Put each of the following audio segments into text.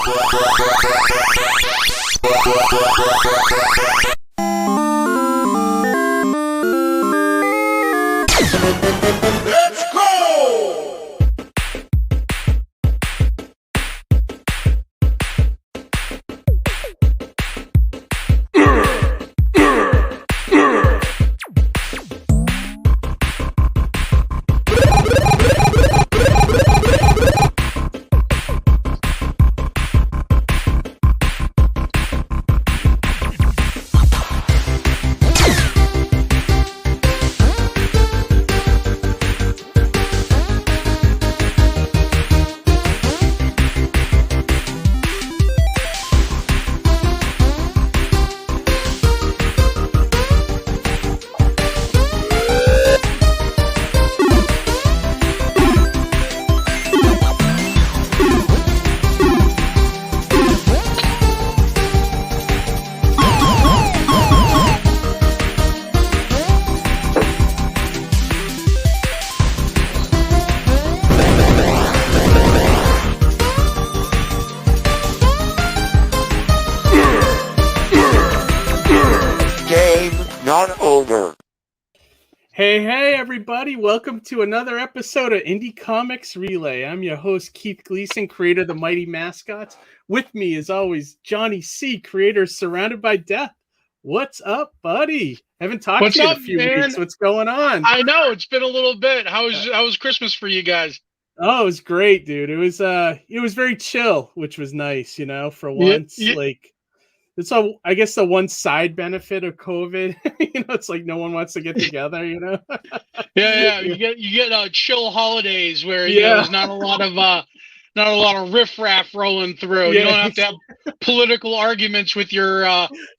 Let's go! Not over. Hey, everybody. Welcome to another episode of Indie Comics Relay. I'm your host, Keith Gleason, creator of the Mighty Mascots. With me, as always, Johnny C., creator of Surrounded by Death. What's up, buddy? Haven't talked to you in a few weeks. What's going on? I know. It's been a little bit. How was Christmas for you guys? Oh, it was great, dude. It was very chill, which was nice, for once. It's all, I guess, the one side benefit of COVID. It's like no one wants to get together. Yeah. You get chill holidays where there's not a lot of riffraff rolling through. You don't have to have political arguments with your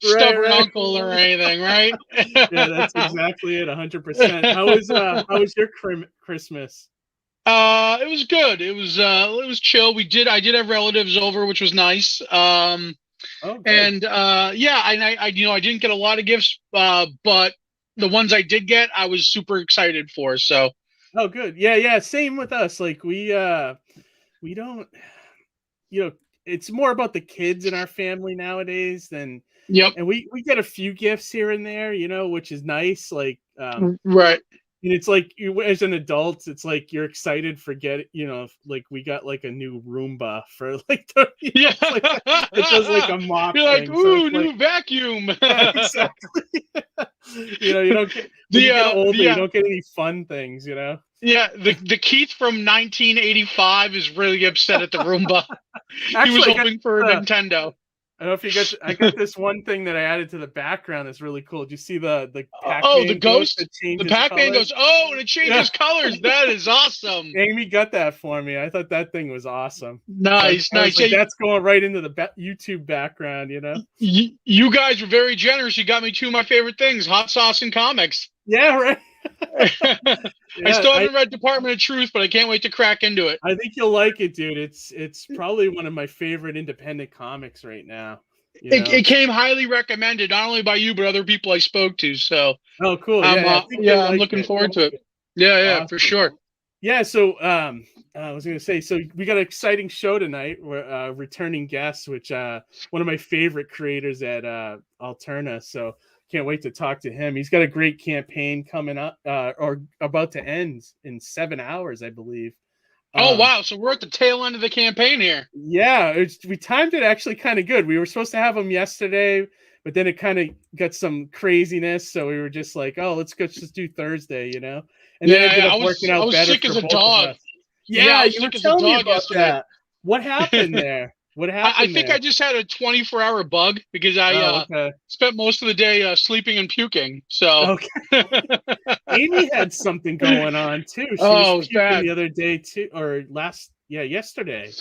stubborn uncle or anything, right? Yeah, that's exactly it. 100%. How was your Christmas? It was good. It was chill. I did have relatives over, which was nice. And I didn't get a lot of gifts, but the ones I did get, I was super excited for. So, oh, good. Yeah. Same with us. Like we don't, it's more about the kids in our family nowadays than. Yep. And we get a few gifts here and there, which is nice. Like, right. And it's like as an adult, it's like you're excited for like we got like a new Roomba for like it does like a mop. You're like, thing. ooh, new vacuum. Exactly. You don't get you don't get any fun things. Yeah, the Keith from 1985 is really upset at the Roomba. Actually, he was hoping for a Nintendo. I don't know if I got this one thing that I added to the background that's really cool. Did you see the Pac-Man? Oh, the ghost? The Pac-Man goes, and it changes colors. That is awesome. Amy got that for me. I thought that thing was awesome. Nice. Like, that's going right into the YouTube background, You guys were very generous. You got me two of my favorite things, hot sauce and comics. Yeah, right. I still haven't read Department of Truth, but I can't wait to crack into it. I think you'll like it, dude. It's probably one of my favorite independent comics right now. It came highly recommended, not only by you but other people I spoke to. So oh, cool. I'm looking forward to it. Yeah, awesome. For sure. Yeah. So I was gonna say, so we got an exciting show tonight. We're returning guests, which one of my favorite creators at Alterna. So. Can't wait to talk to him. He's got a great campaign coming up or about to end in 7 hours, I believe. Oh, wow. So we're at the tail end of the campaign here. Yeah, we timed it actually kind of good. We were supposed to have him yesterday, but then it kind of got some craziness. So we were just like, oh, let's just do Thursday, And then it ended up working out better. I was sick as a dog. Yeah, you were telling me about that. What happened there? What happened? I think I just had a 24-hour bug because I spent most of the day sleeping and puking. So Amy had something going on too. She was puking the other day too, or yesterday,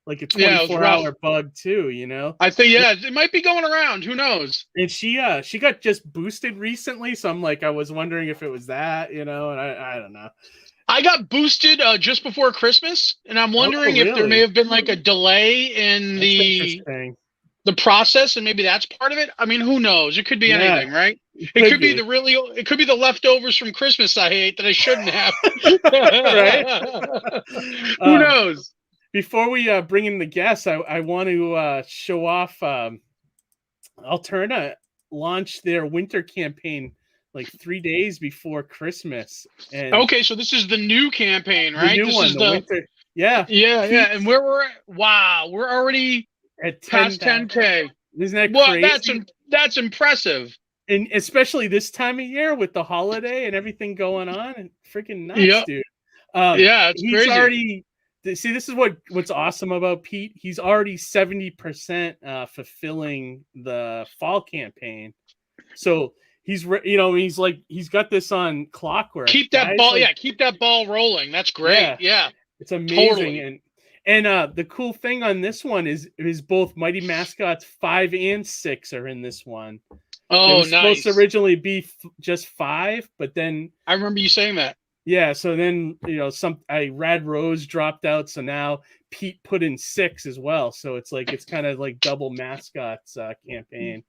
like a 24-hour bug too. I think it might be going around. Who knows? And she got just boosted recently, so I'm like, I was wondering if it was that, and I don't know. I got boosted just before Christmas, and I'm wondering if there may have been like a delay in the process, and maybe that's part of it. I mean, who knows? It could be anything, right? It could be the leftovers from Christmas I ate that I shouldn't have. Right? Who knows? before we bring in the guests, I want to show off. Alterna launched their winter campaign like 3 days before Christmas, and Okay, so this is the new campaign, the right? new This one, is the winter. Yeah, yeah, Pete, yeah. And where we're at, wow, we're already at past 10,000. 10K. Isn't that Well, crazy? that's impressive. And especially this time of year with the holiday and everything going on, and freaking nuts, Yeah, dude. yeah, it's He's crazy. already see. This is what's awesome about Pete. He's already 70% fulfilling the fall campaign. So he's he's got this on clockwork. Keep that ball, yeah, keep that ball rolling. That's great. Yeah, it's amazing. totally. And the cool thing on this one is both Mighty Mascots 5 and 6 are in this one. Oh, it was nice. supposed to originally be just 5, but then I remember you saying that. Yeah, so then Rad Rose dropped out, so now Pete put in 6 as well. So it's kind of like double Mascots campaign.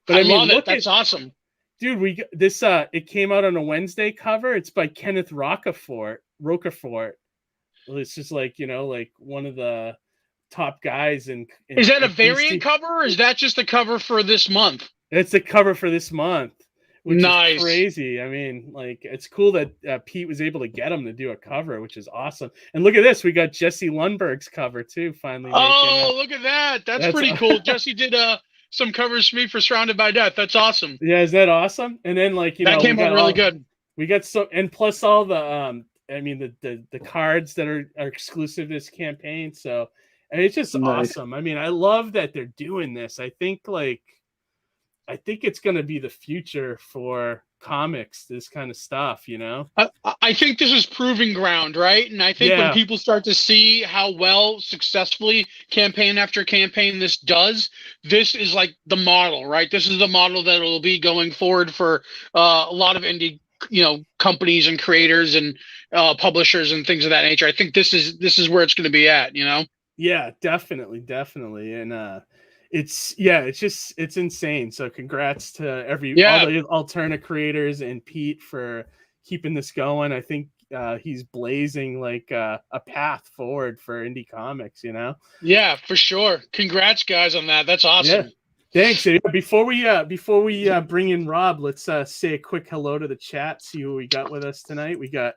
But I love it. That's awesome, dude. We this it came out on a Wednesday cover. It's by Kenneth Rocafort. It's just like one of the top guys in is that a variant cover, or is that just a cover for this month? It's a cover for this month, which nice. is crazy. I mean, it's cool that Pete was able to get him to do a cover, which is awesome. And look at this, we got Jesse Lundberg's cover too. Finally, look at that. That's pretty cool. Jesse did some covers for me for Surrounded by Death. That's awesome. Yeah, is that awesome? And then that came out really good. We got and plus all the the cards that are exclusive to this campaign. So it's just awesome. I mean, I love that they're doing this. I think it's going to be the future for comics, this kind of stuff, I think this is proving ground, right? And I think when people start to see how well successfully campaign after campaign this does, this is like the model, right? This is the model that will be going forward for a lot of indie companies and creators and publishers and things of that nature. I think this is where it's going to be at, Yeah, definitely. And it's insane. So congrats to all the Alterna creators and Pete for keeping this going. I think he's blazing a path forward for indie comics, Yeah, for sure. Congrats guys on that. That's awesome. Yeah. Thanks. Before we bring in Rob, let's say a quick hello to the chat, see who we got with us tonight. We got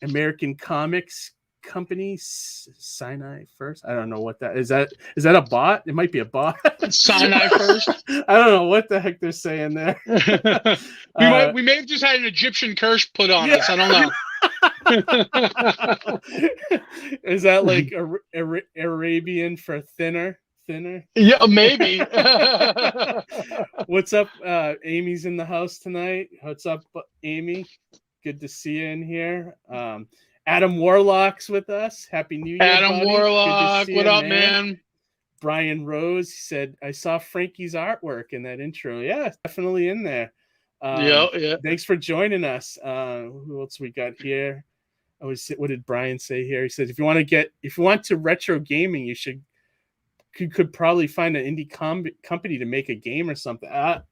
American Comics Company Sinai First. I don't know what that is. That a bot? It might be a bot. Sinai First. I don't know what the heck they're saying there. we may have just had an Egyptian curse put on us. I don't know. Is that like Arabian for thinner? Yeah, maybe. What's up? Amy's in the house tonight. What's up, Amy? Good to see you in here. Adam Warlock's with us. Happy New Year, Adam buddy. Warlock. What up, man? Brian Rose said, I saw Frankie's artwork in that intro. Yeah, definitely in there. Yeah. Thanks for joining us. Who else we got here? What did Brian say here? He said, if you want to retro gaming, you could probably find an indie company to make a game or something. A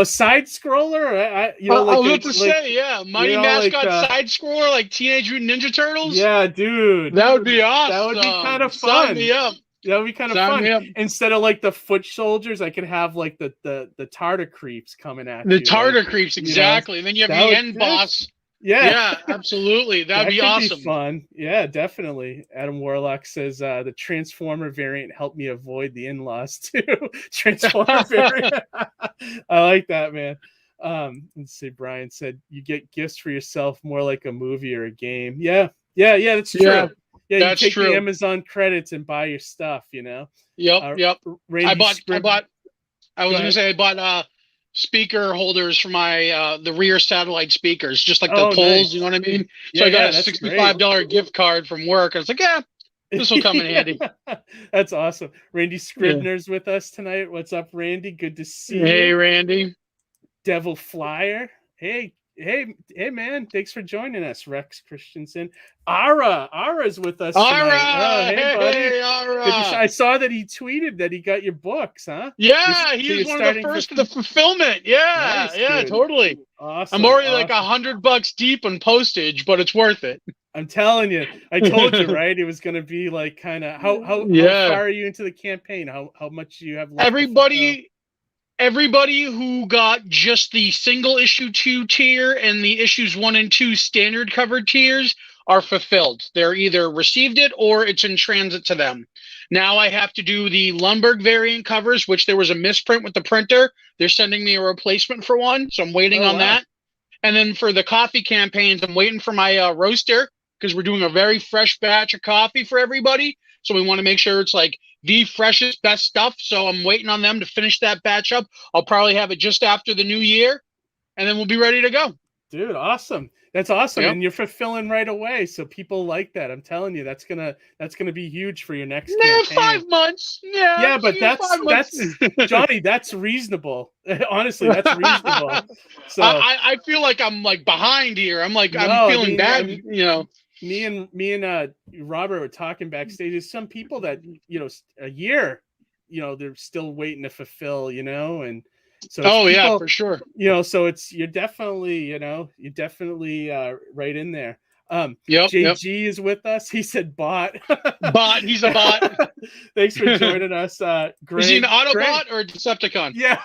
side scroller. I was about to say, Mighty Mascot side scroller like Teenage Mutant Ninja Turtles. Yeah, dude, that would be awesome. That would be kind of fun. Sign me up. That would be kind of fun. Instead of the foot soldiers, I could have the Tartar creeps coming at you. The Tartar creeps, exactly. And then you have the end boss. Yeah, absolutely. That'd be awesome. Be fun. Yeah, definitely. Adam Warlock says the Transformer variant helped me avoid the in-laws too. Transformer variant. I like that, man. Let's see. Brian said you get gifts for yourself more like a movie or a game. Yeah, that's true. Yeah, you take the Amazon credits and buy your stuff, Yep. I bought speaker holders for my the rear satellite speakers, just like the poles, nice. You know what I mean? So I got a $65 gift card from work. I was like, this will come in handy. That's awesome. Randy Scribner's with us tonight. What's up, Randy? Good to see you. Hey, Randy. Devil Flyer. Hey, man. Thanks for joining us, Rex Christensen. Ara's with us tonight. Hey, buddy. Hey, Ara. I saw that he tweeted that he got your books, huh? Yeah, he was one of the first to the fulfillment. Yeah, nice, totally. Awesome. I'm already like $100 deep on postage, but it's worth it. I'm telling you, I told you, right? It was going to be like kind of how Yeah. far are you into the campaign? How much do you have left? Everybody who got just the single issue 2 tier and the issues 1 and 2 standard covered tiers are fulfilled. They're either received it or it's in transit to them. Now I have to do the Lundberg variant covers, which there was a misprint with the printer. They're sending me a replacement for one, so I'm waiting on that. And then for the coffee campaigns, I'm waiting for my roaster because we're doing a very fresh batch of coffee for everybody. So we want to make sure it's like the freshest, best stuff. So I'm waiting on them to finish that batch up. I'll probably have it just after the new year, and then we'll be ready to go. Dude, awesome. That's awesome. Yep. And you're fulfilling right away. So people like that. I'm telling you, that's gonna be huge for your next Yeah, campaign. 5 months. Yeah, but that's Johnny, that's reasonable. Honestly, that's reasonable. So I feel like I'm like behind here. I'm feeling bad, you know. Me and Robert were talking backstage. There's some people that, a year, they're still waiting to fulfill, and so yeah, for sure. So you're definitely right in there. Yep, JG is with us. He said bot. Bot, he's a bot. Thanks for joining us. Greg, is he an Autobot or a Decepticon? Yeah.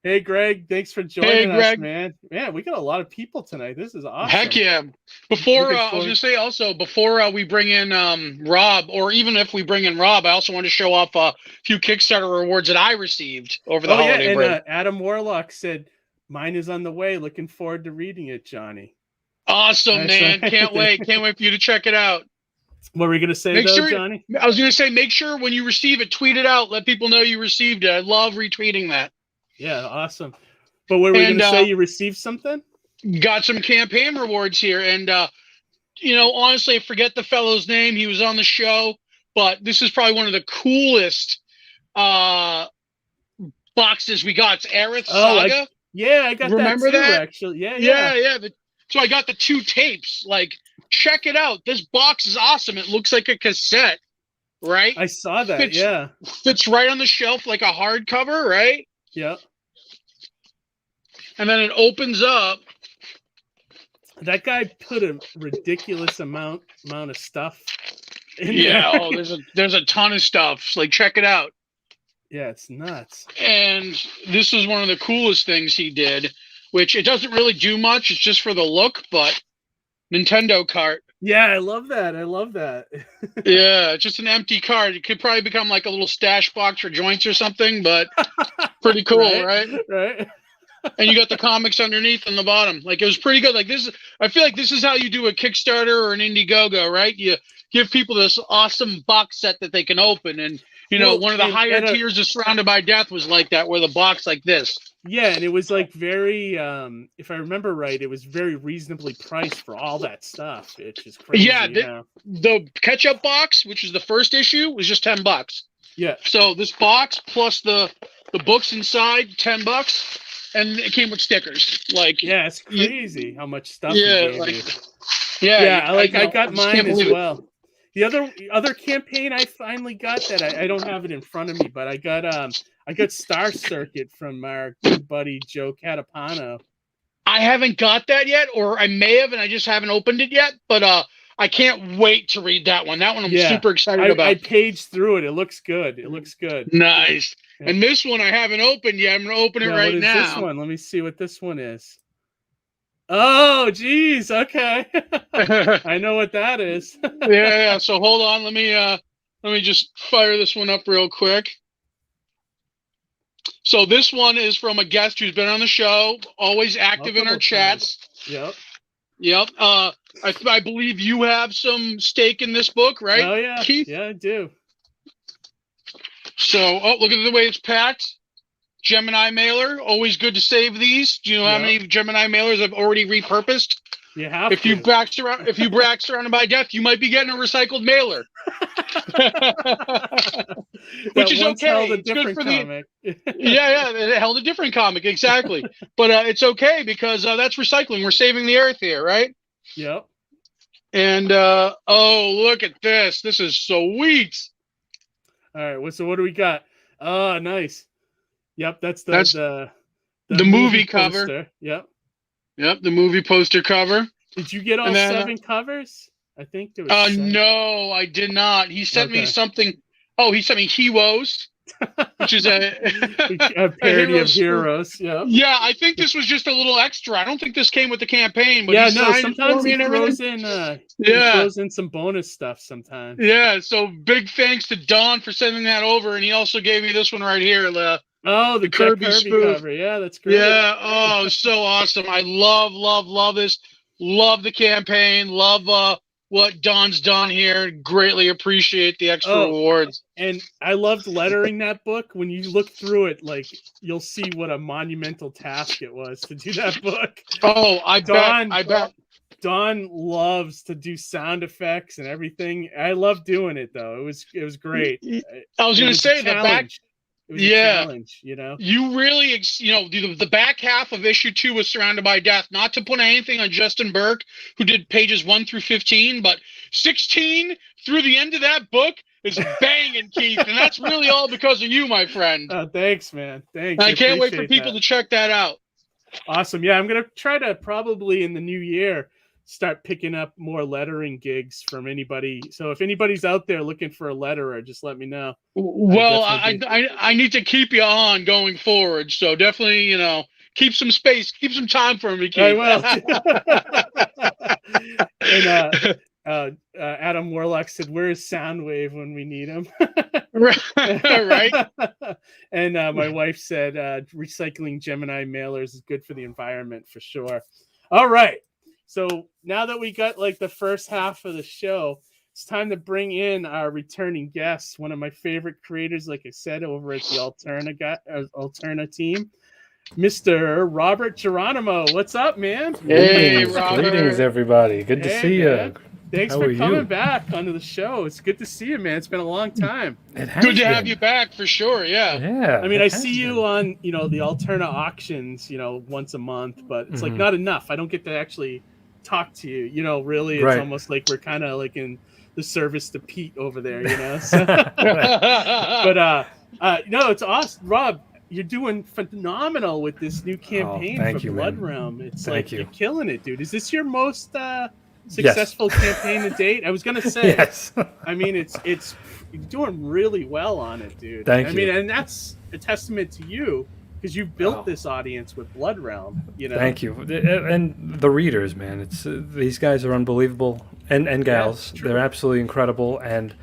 Hey, Greg, thanks for joining us, man. Man, we got a lot of people tonight. This is awesome. Heck yeah. Before, I was going to say also, before we bring in Rob, or even if we bring in Rob, I also want to show off a few Kickstarter rewards that I received over the holiday break. And Adam Warlock said, mine is on the way. Looking forward to reading it, Johnny. Awesome, man. Can't wait. Can't wait for you to check it out. What were we going to say, Johnny? I was going to say, make sure when you receive it, tweet it out. Let people know you received it. I love retweeting that. Yeah, awesome. But what were we going to say? You received something? Got some campaign rewards here. And, honestly, I forget the fellow's name. He was on the show. But this is probably one of the coolest boxes we got. It's Aerith Saga. I got Remember that too, that? actually. Yeah. So I got the 2 tapes. Like, check it out. This box is awesome. It looks like a cassette, right? I saw that, Fits right on the shelf like a hardcover, right? Yeah. And then it opens up. That guy put a ridiculous amount of stuff in there. There's a ton of stuff. Like, check it out. Yeah, it's nuts. And this is one of the coolest things he did, which it doesn't really do much. It's just for the look, but Nintendo cart. Yeah, I love that. Yeah, just an empty cart. It could probably become like a little stash box for joints or something, but pretty cool, right? Right. And you got the comics underneath on the bottom. Like, it was pretty good. Like, this, I feel like this is how you do a Kickstarter or an Indiegogo, right? You give people this awesome box set that they can open. And, one of the higher tiers of Surrounded by Death was like that, with a box like this. Yeah, and it was like very, if I remember right, it was very reasonably priced for all that stuff. It's just crazy. Yeah, the catch-up box, which is the first issue, was just $10. Yeah. So this box plus the books inside, $10. And it came with stickers. Like, yeah, it's crazy how much stuff. I got mine as well. The other campaign I finally got that I don't have it in front of me, but I got Star Circuit from our good buddy Joe Catapano. I haven't got that yet, or I may have, and I just haven't opened it yet. But I can't wait to read that one. That one I'm super excited about. I paged through it. It looks good. Nice. Yeah. And this one I haven't opened yet. I'm going to open it right now. What is this one? Let me see what this one is. Oh, geez. Okay. I know what that is. Yeah. So hold on. Let me just fire this one up real quick. So this one is from a guest who's been on the show, always active in our chats. Yep. I believe you have some stake in this book, right? Oh, yeah. Keith? Yeah, I do. So, look at the way it's packed. Gemini mailer, always good to save these. Do you know how many Gemini mailers I've already repurposed? You have if you brack Surrounded by Death, you might be getting a recycled mailer. Which is okay. It's good for comic. It held a different comic, exactly. But it's okay because that's recycling. We're saving the earth here, right? Yep. And look at this. This is sweet. All right, so what do we got? Oh, nice. Yep, that's the movie cover. Yep, the movie poster cover. Did you get all then, 7 covers? I think there was 7. No, I did not. He sent me something. Oh, he sent me Heroes, which is a parody of Heroes. Yeah. Yeah, I think this was just a little extra. I don't think this came with the campaign. But sometimes he throws in. He throws in some bonus stuff sometimes. Yeah. So big thanks to Don for sending that over, and he also gave me this one right here. The Kirby spoof cover. Yeah, that's great. Yeah. Oh, so awesome. I love this. Love the campaign. Love what Don's done here. Greatly appreciate the extra rewards. And I loved lettering that book. When you look through it, like, you'll see what a monumental task it was to do that book. Oh, I bet. Don loves to do sound effects and everything. I love doing it though. It was great. I was going to say the back. It was a challenge, you know. You really, the back half of issue 2 was surrounded by death. Not to put anything on Justin Burke, who did pages 1 through 15, but 16 through the end of that book is banging, Keith, and that's really all because of you, my friend. Thanks, man. Thanks. I can't wait for people to check that out. Awesome. Yeah, I'm gonna try to probably in the new year start picking up more lettering gigs from anybody. So if anybody's out there looking for a letterer, just let me know. Well, I need to keep you on going forward. So definitely, keep some space, keep some time for me, Keith. I will. And Adam Warlock said, "Where's Soundwave when we need him?" Right. And my wife said, "Recycling Gemini mailers is good for the environment for sure." All right. So now that we got like the first half of the show, it's time to bring in our returning guest, one of my favorite creators, like I said, over at the Alterna team, Mr. Robert Geronimo. What's up, man? Hey, Robert. Greetings, everybody. Good to see you. Thanks for coming back onto the show. It's good to see you, man. It's been a long time. Good to have you back for sure. Yeah. Yeah. I mean, I see you on, the Alterna auctions, once a month, but it's like not enough. I don't get to actually talk to you. Really, it's almost like we're kind of like in the service to Pete over there, So. But it's awesome, Rob. You're doing phenomenal with this new campaign for Blood Realm. It's you're killing it, dude. Is this your most successful campaign to date? I was gonna say, yes. I mean, it's you're doing really well on it, dude. Thank you. I mean, and that's a testament to you because you've built this audience with Blood Realm. Thank you, and the readers, man. It's these guys are unbelievable, and gals. They're absolutely incredible, and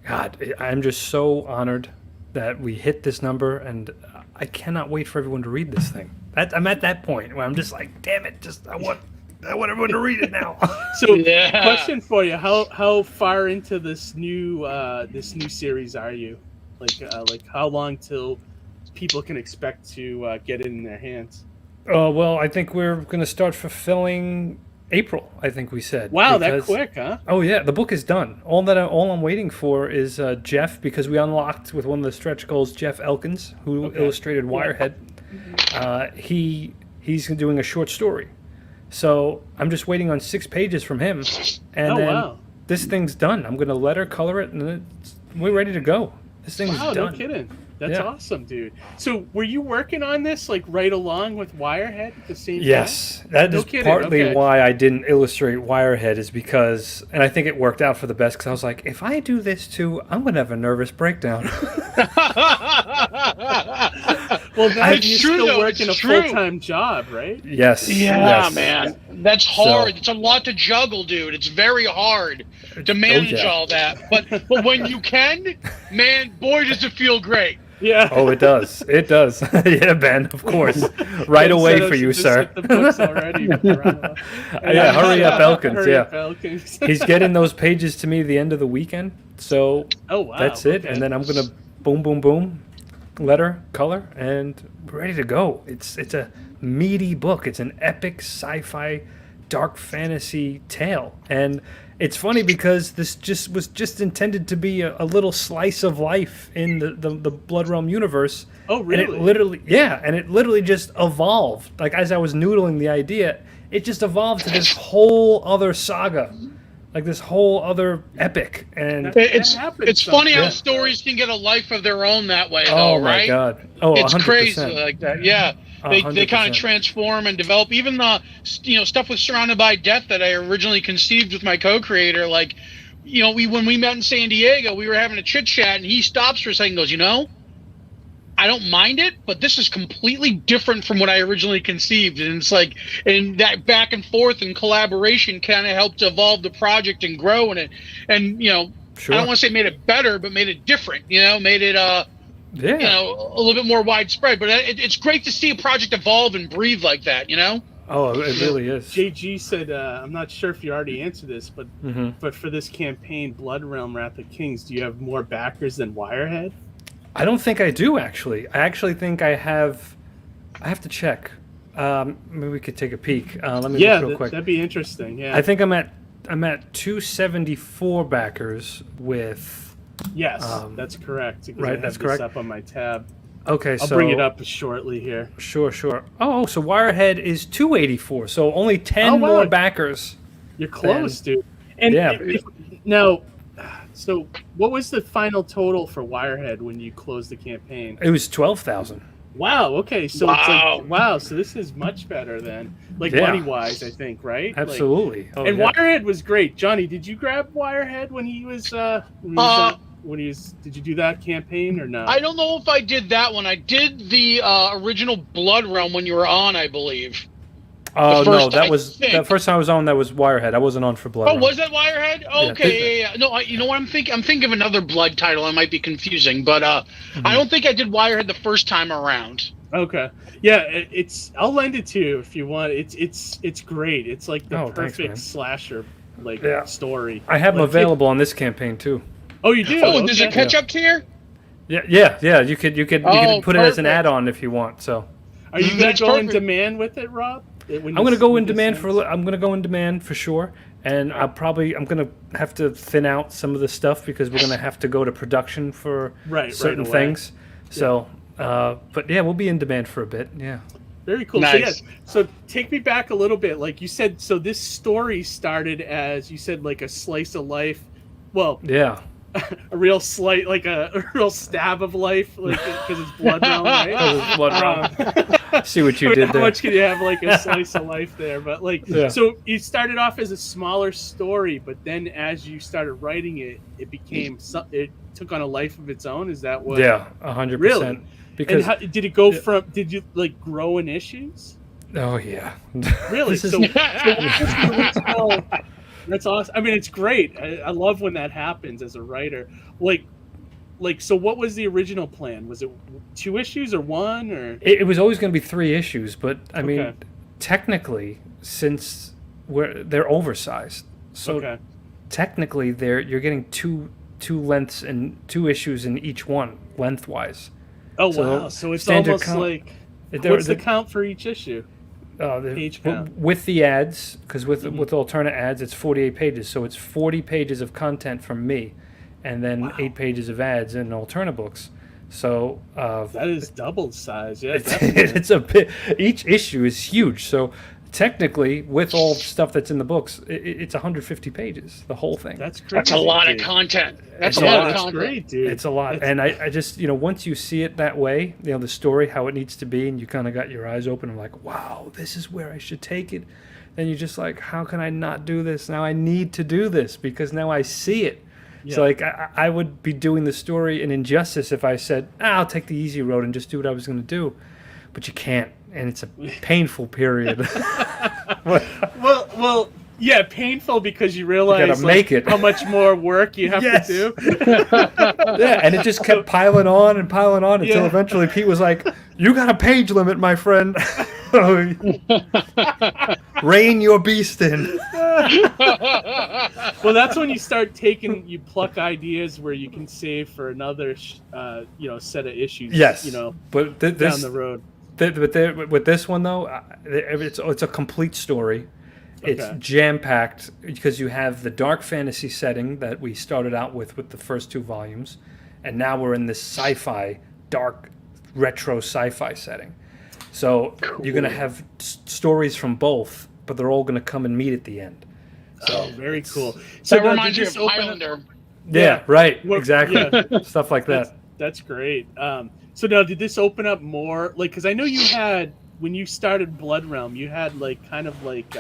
God, I'm just so honored that we hit this number, and I cannot wait for everyone to read this thing. I'm at that point where I'm just like, damn it, I want everyone to read it now. So, question for you: How far into this new series are you? Like how long till people can expect to get it in their hands? Well, I think we're going to start fulfilling April. I think we said. Wow, that quick, huh? Oh yeah, the book is done. All I'm waiting for is Jeff, because we unlocked with one of the stretch goals Jeff Elkins, who illustrated Wirehead. He's doing a short story. So I'm just waiting on 6 pages from him, and this thing's done. I'm gonna letter color it, and we're ready to go. This thing's done. No kidding. That's awesome, dude. So were you working on this like right along with Wirehead at the same time? Yes, that is partly why I didn't illustrate Wirehead, is because, and I think it worked out for the best, because I was like, if I do this too, I'm gonna have a nervous breakdown. Well, now you're still working a full-time job, right? Yes. Yeah, man. That's hard. It's a lot to juggle, dude. It's very hard to manage all that. But when you can, man, boy, does it feel great. Yeah. Oh, it does. It does. Yeah, Ben, of course. Right away for you, sir. The books already. Yeah, hurry up, Elkins. He's getting those pages to me the end of the weekend. So that's it. And then I'm going to boom, boom, boom, letter, color, and we're ready to go. It's a meaty book. It's an epic sci-fi dark fantasy tale. And it's funny because this was just intended to be a little slice of life in the Blood Realm universe. Oh, really? And it literally just evolved. Like, as I was noodling the idea, it just evolved to this whole other saga. Like this whole other epic. And it's funny how stories can get a life of their own that way, though, right? Oh my God. Oh, it's 100%. crazy like that. Yeah. They kind of transform and develop. Even the stuff with Surrounded by Death that I originally conceived with my co-creator. Like, when we met in San Diego, we were having a chit chat, and he stops for a second, and goes, I don't mind it, but this is completely different from what I originally conceived. And it's like, and that back and forth and collaboration kind of helped evolve the project and grow in it. And, Sure. I don't want to say made it better, but made it different, made it, a little bit more widespread. But it's great to see a project evolve and breathe like that, Oh, it really is. JG said, I'm not sure if you already answered this, but for this campaign, Blood Realm, Wrath of Kings, do you have more backers than Wirehead? I don't think I do, actually. I actually think I have to check. Maybe we could take a peek. Let me look real quick. That'd be interesting. Yeah, I think I'm at 274 backers with. Yes, that's correct. Right, that's correct. This up on my tab. Okay, I'll bring it up shortly here. Sure. Oh, so Wirehead is 284. So only 10 more backers. You're close, dude. And now, so what was the final total for Wirehead when you closed the campaign? It was 12,000. Wow. Okay. So it's like, so this is much better than money wise, I think, right? Absolutely. And Wirehead was great. Johnny, did you grab Wirehead when he was did you do that campaign or no? I don't know if I did that one. I did the original Blood Realm when you were on, I believe. Oh no, that was the first time I was on. That was Wirehead. I wasn't on for Blood. Oh, was that Wirehead? Oh, okay, yeah. No, you know what I'm thinking? I'm thinking of another Blood title. I might be confusing, but I don't think I did Wirehead the first time around. Okay, yeah, I'll lend it to you if you want. It's great. It's like the perfect slasher story. I have them available on this campaign too. Oh, you do? Oh, does it catch up tier? Yeah. You could put it as an add-on if you want. So, are you gonna go in demand with it, Rob? I'm going to go in demand for sure, and I'm going to have to thin out some of the stuff because we're going to have to go to production for certain things. So, but yeah, we'll be in demand for a bit. Yeah. Very cool. Nice. So take me back a little bit. Like you said, so this story started as, you said, like a slice of life. Well, yeah. A real slight, like a real stab of life, like because it's Blood Realm, right? Because it's Blood Realm. See what you did there. How much can you have, like a slice of life there? But so you started off as a smaller story, but then as you started writing it, it became it took on a life of its own. Is that what? Yeah, 100%. Really? Because did it go from? Did you grow in issues? Oh yeah. Really? That's awesome. I mean, it's great. I love when that happens as a writer. So what was the original plan? Was it 2 issues or 1 or? It was always going to be 3 issues, but I mean, technically, since they're oversized, so technically you're getting two lengths and 2 issues in each one lengthwise. Oh wow! So it's almost like what's the count for each issue? Page count. With the ads, because with alternate ads, it's 48 pages. So it's 40 pages of content from me, and then 8 pages of ads in alternate books. So that is double size. Yeah, it's a bit. Each issue is huge. So technically, with all the stuff that's in the books, it's 150 pages. The whole thing. That's crazy. That's a lot of content. That's a lot of content. Great, dude. It's a lot, and I just once you see it that way, the story how it needs to be, and you kind of got your eyes open and like, wow, this is where I should take it. Then you're just like, how can I not do this? Now I need to do this because now I see it. Yeah. So I would be doing the story an injustice if I said, I'll take the easy road and just do what I was going to do, but you can't. And it's a painful period. well, yeah, painful because you realize how much more work you have to do. Yeah, and it just kept piling on until eventually Pete was like, "You got a page limit, my friend. Rein your beast in." Well, that's when you start you pluck ideas where you can save for another, set of issues. Yes, but down the road. With this one though, it's a complete story. It's jam-packed because you have the dark fantasy setting that we started out with the first 2 volumes, and now we're in this sci-fi, dark, retro sci-fi setting. So you're going to have stories from both, but they're all going to come and meet at the end. So very cool. So that reminds you of Highlander. Yeah, right. Exactly. Yeah. Stuff like that. That's great. So now, did this open up more? Because I know you had when you started Blood Realm, you had like kind of like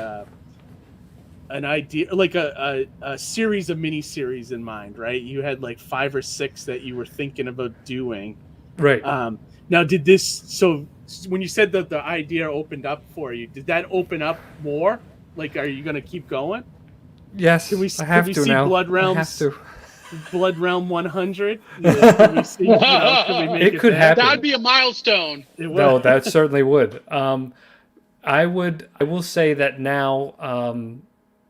an idea, like a series of miniseries in mind, right? You had like 5 or 6 that you were thinking about doing. Right. Now, did this? So when you said that the idea opened up for you, did that open up more? Like, are you going to keep going? Yes, I have to now. Blood Realms? I have to. Blood Realm 100. Can we see, can we make it could happen. That'd be a milestone. No, that certainly would. I will say that now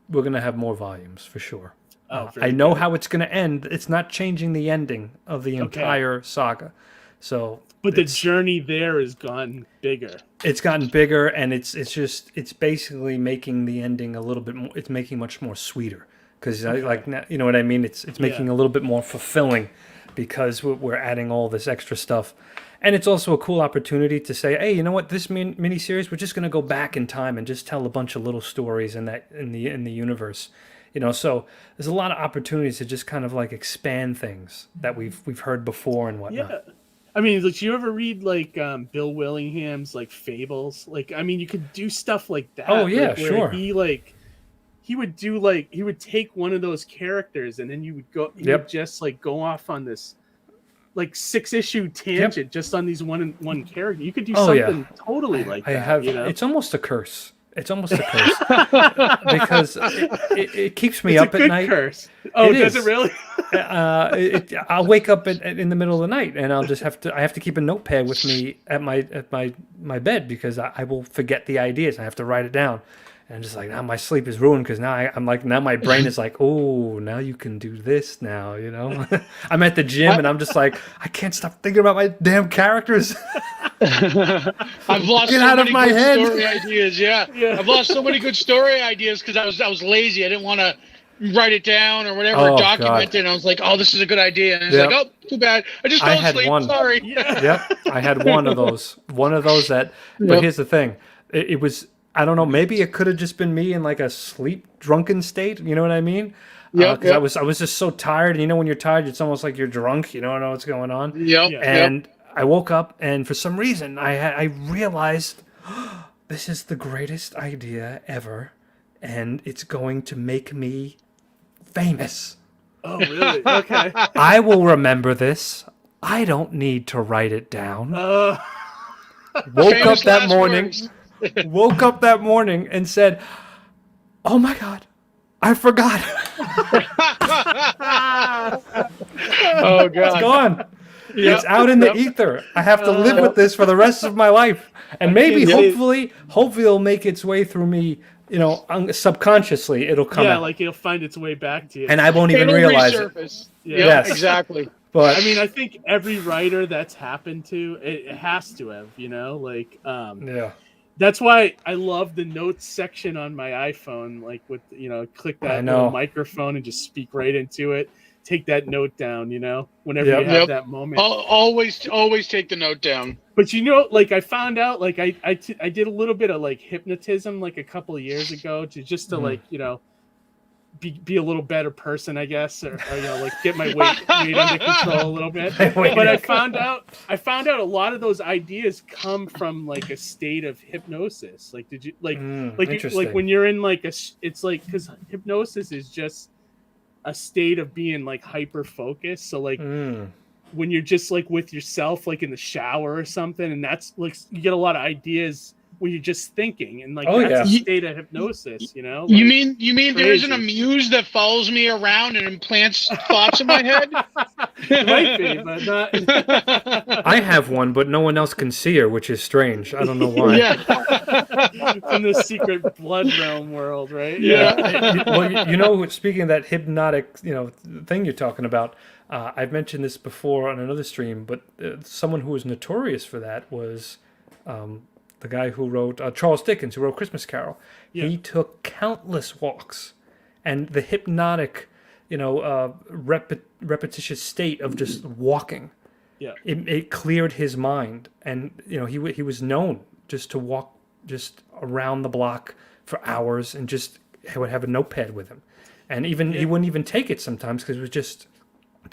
we're going to have more volumes for sure. I know how it's going to end. It's not changing the ending of the entire saga. So, but the journey there has gotten bigger. It's gotten bigger, and it's basically making the ending a little bit more. It's making much more sweeter because you know what I mean. It's making a little bit more fulfilling because we're adding all this extra stuff. And it's also a cool opportunity to say, hey, you know what? This miniseries, we're just going to go back in time and just tell a bunch of little stories in the universe, So there's a lot of opportunities to just kind of like expand things that we've heard before and whatnot. Yeah, I mean, did you ever read like Bill Willingham's like Fables? Like, I mean, you could do stuff like that. Oh yeah, like, sure. He would take one of those characters and then you would go. He would just like go off on this like 6-issue tangent just on these one character. You could do something totally like that. It's almost a curse. It's almost a curse because it keeps me up at night. Curse. Oh, does it really? I'll wake up in the middle of the night and I'll just have to keep a notepad with me at my bed because I will forget the ideas. I have to write it down. And just like now my sleep is ruined because now my brain is like, oh, now you can do this now, I'm at the gym and I'm just like, I can't stop thinking about my damn characters. I've lost Get so out many of my good head. story ideas. Yeah. I've lost so many good story ideas because I was lazy. I didn't want to write it down or whatever, document it. And I was like, oh, this is a good idea. And it's like, oh, too bad. I just fell asleep. Sorry. Yep. I had one of those. But here's the thing. It was, I don't know, maybe it could have just been me in like a sleep drunken state. You know what I mean? Because I was just so tired. And when you're tired, it's almost like you're drunk. You don't know what's going on. And I woke up and for some reason I realized this is the greatest idea ever. And it's going to make me famous. Oh, really? Okay. I will remember this. I don't need to write it down. Woke up that morning and said, oh my God, I forgot. Oh God. It's gone. It's out in the ether. I have to live with this for the rest of my life. And maybe, hopefully it'll make its way through me, subconsciously it'll come out. Yeah, like it'll find its way back to you. And I won't even realize resurface. it. Yes. Exactly. But I mean, I think every writer that's happened to, it has to have, That's why I love the notes section on my iPhone, like with, click that little microphone and just speak right into it. Take that note down, whenever you have that moment. Always take the note down. But I found out, like I did a little bit of like hypnotism like a couple of years ago to like, be a little better person, I guess, or like get my weight under control a little bit. But I found out a lot of those ideas come from like a state of hypnosis. Like, did you like when you're in like it's like, because hypnosis is just a state of being like hyper focused. So like when you're just like with yourself, like in the shower or something, and that's like you get a lot of ideas when you're just thinking, and like that's a state of hypnosis, Like, you mean there isn't a muse that follows me around and implants thoughts in my head? It might be, but not. I have one, but no one else can see her, which is strange. I don't know why. From the secret Blood Realm world, right? Well, speaking of that hypnotic, thing you're talking about, I've mentioned this before on another stream, but someone who was notorious for that was the guy who wrote Charles Dickens, who wrote Christmas Carol. He took countless walks, and the hypnotic, repetitious state of just walking. It cleared his mind, and he was known just to walk just around the block for hours, and just he would have a notepad with him, and even he wouldn't even take it sometimes because it was just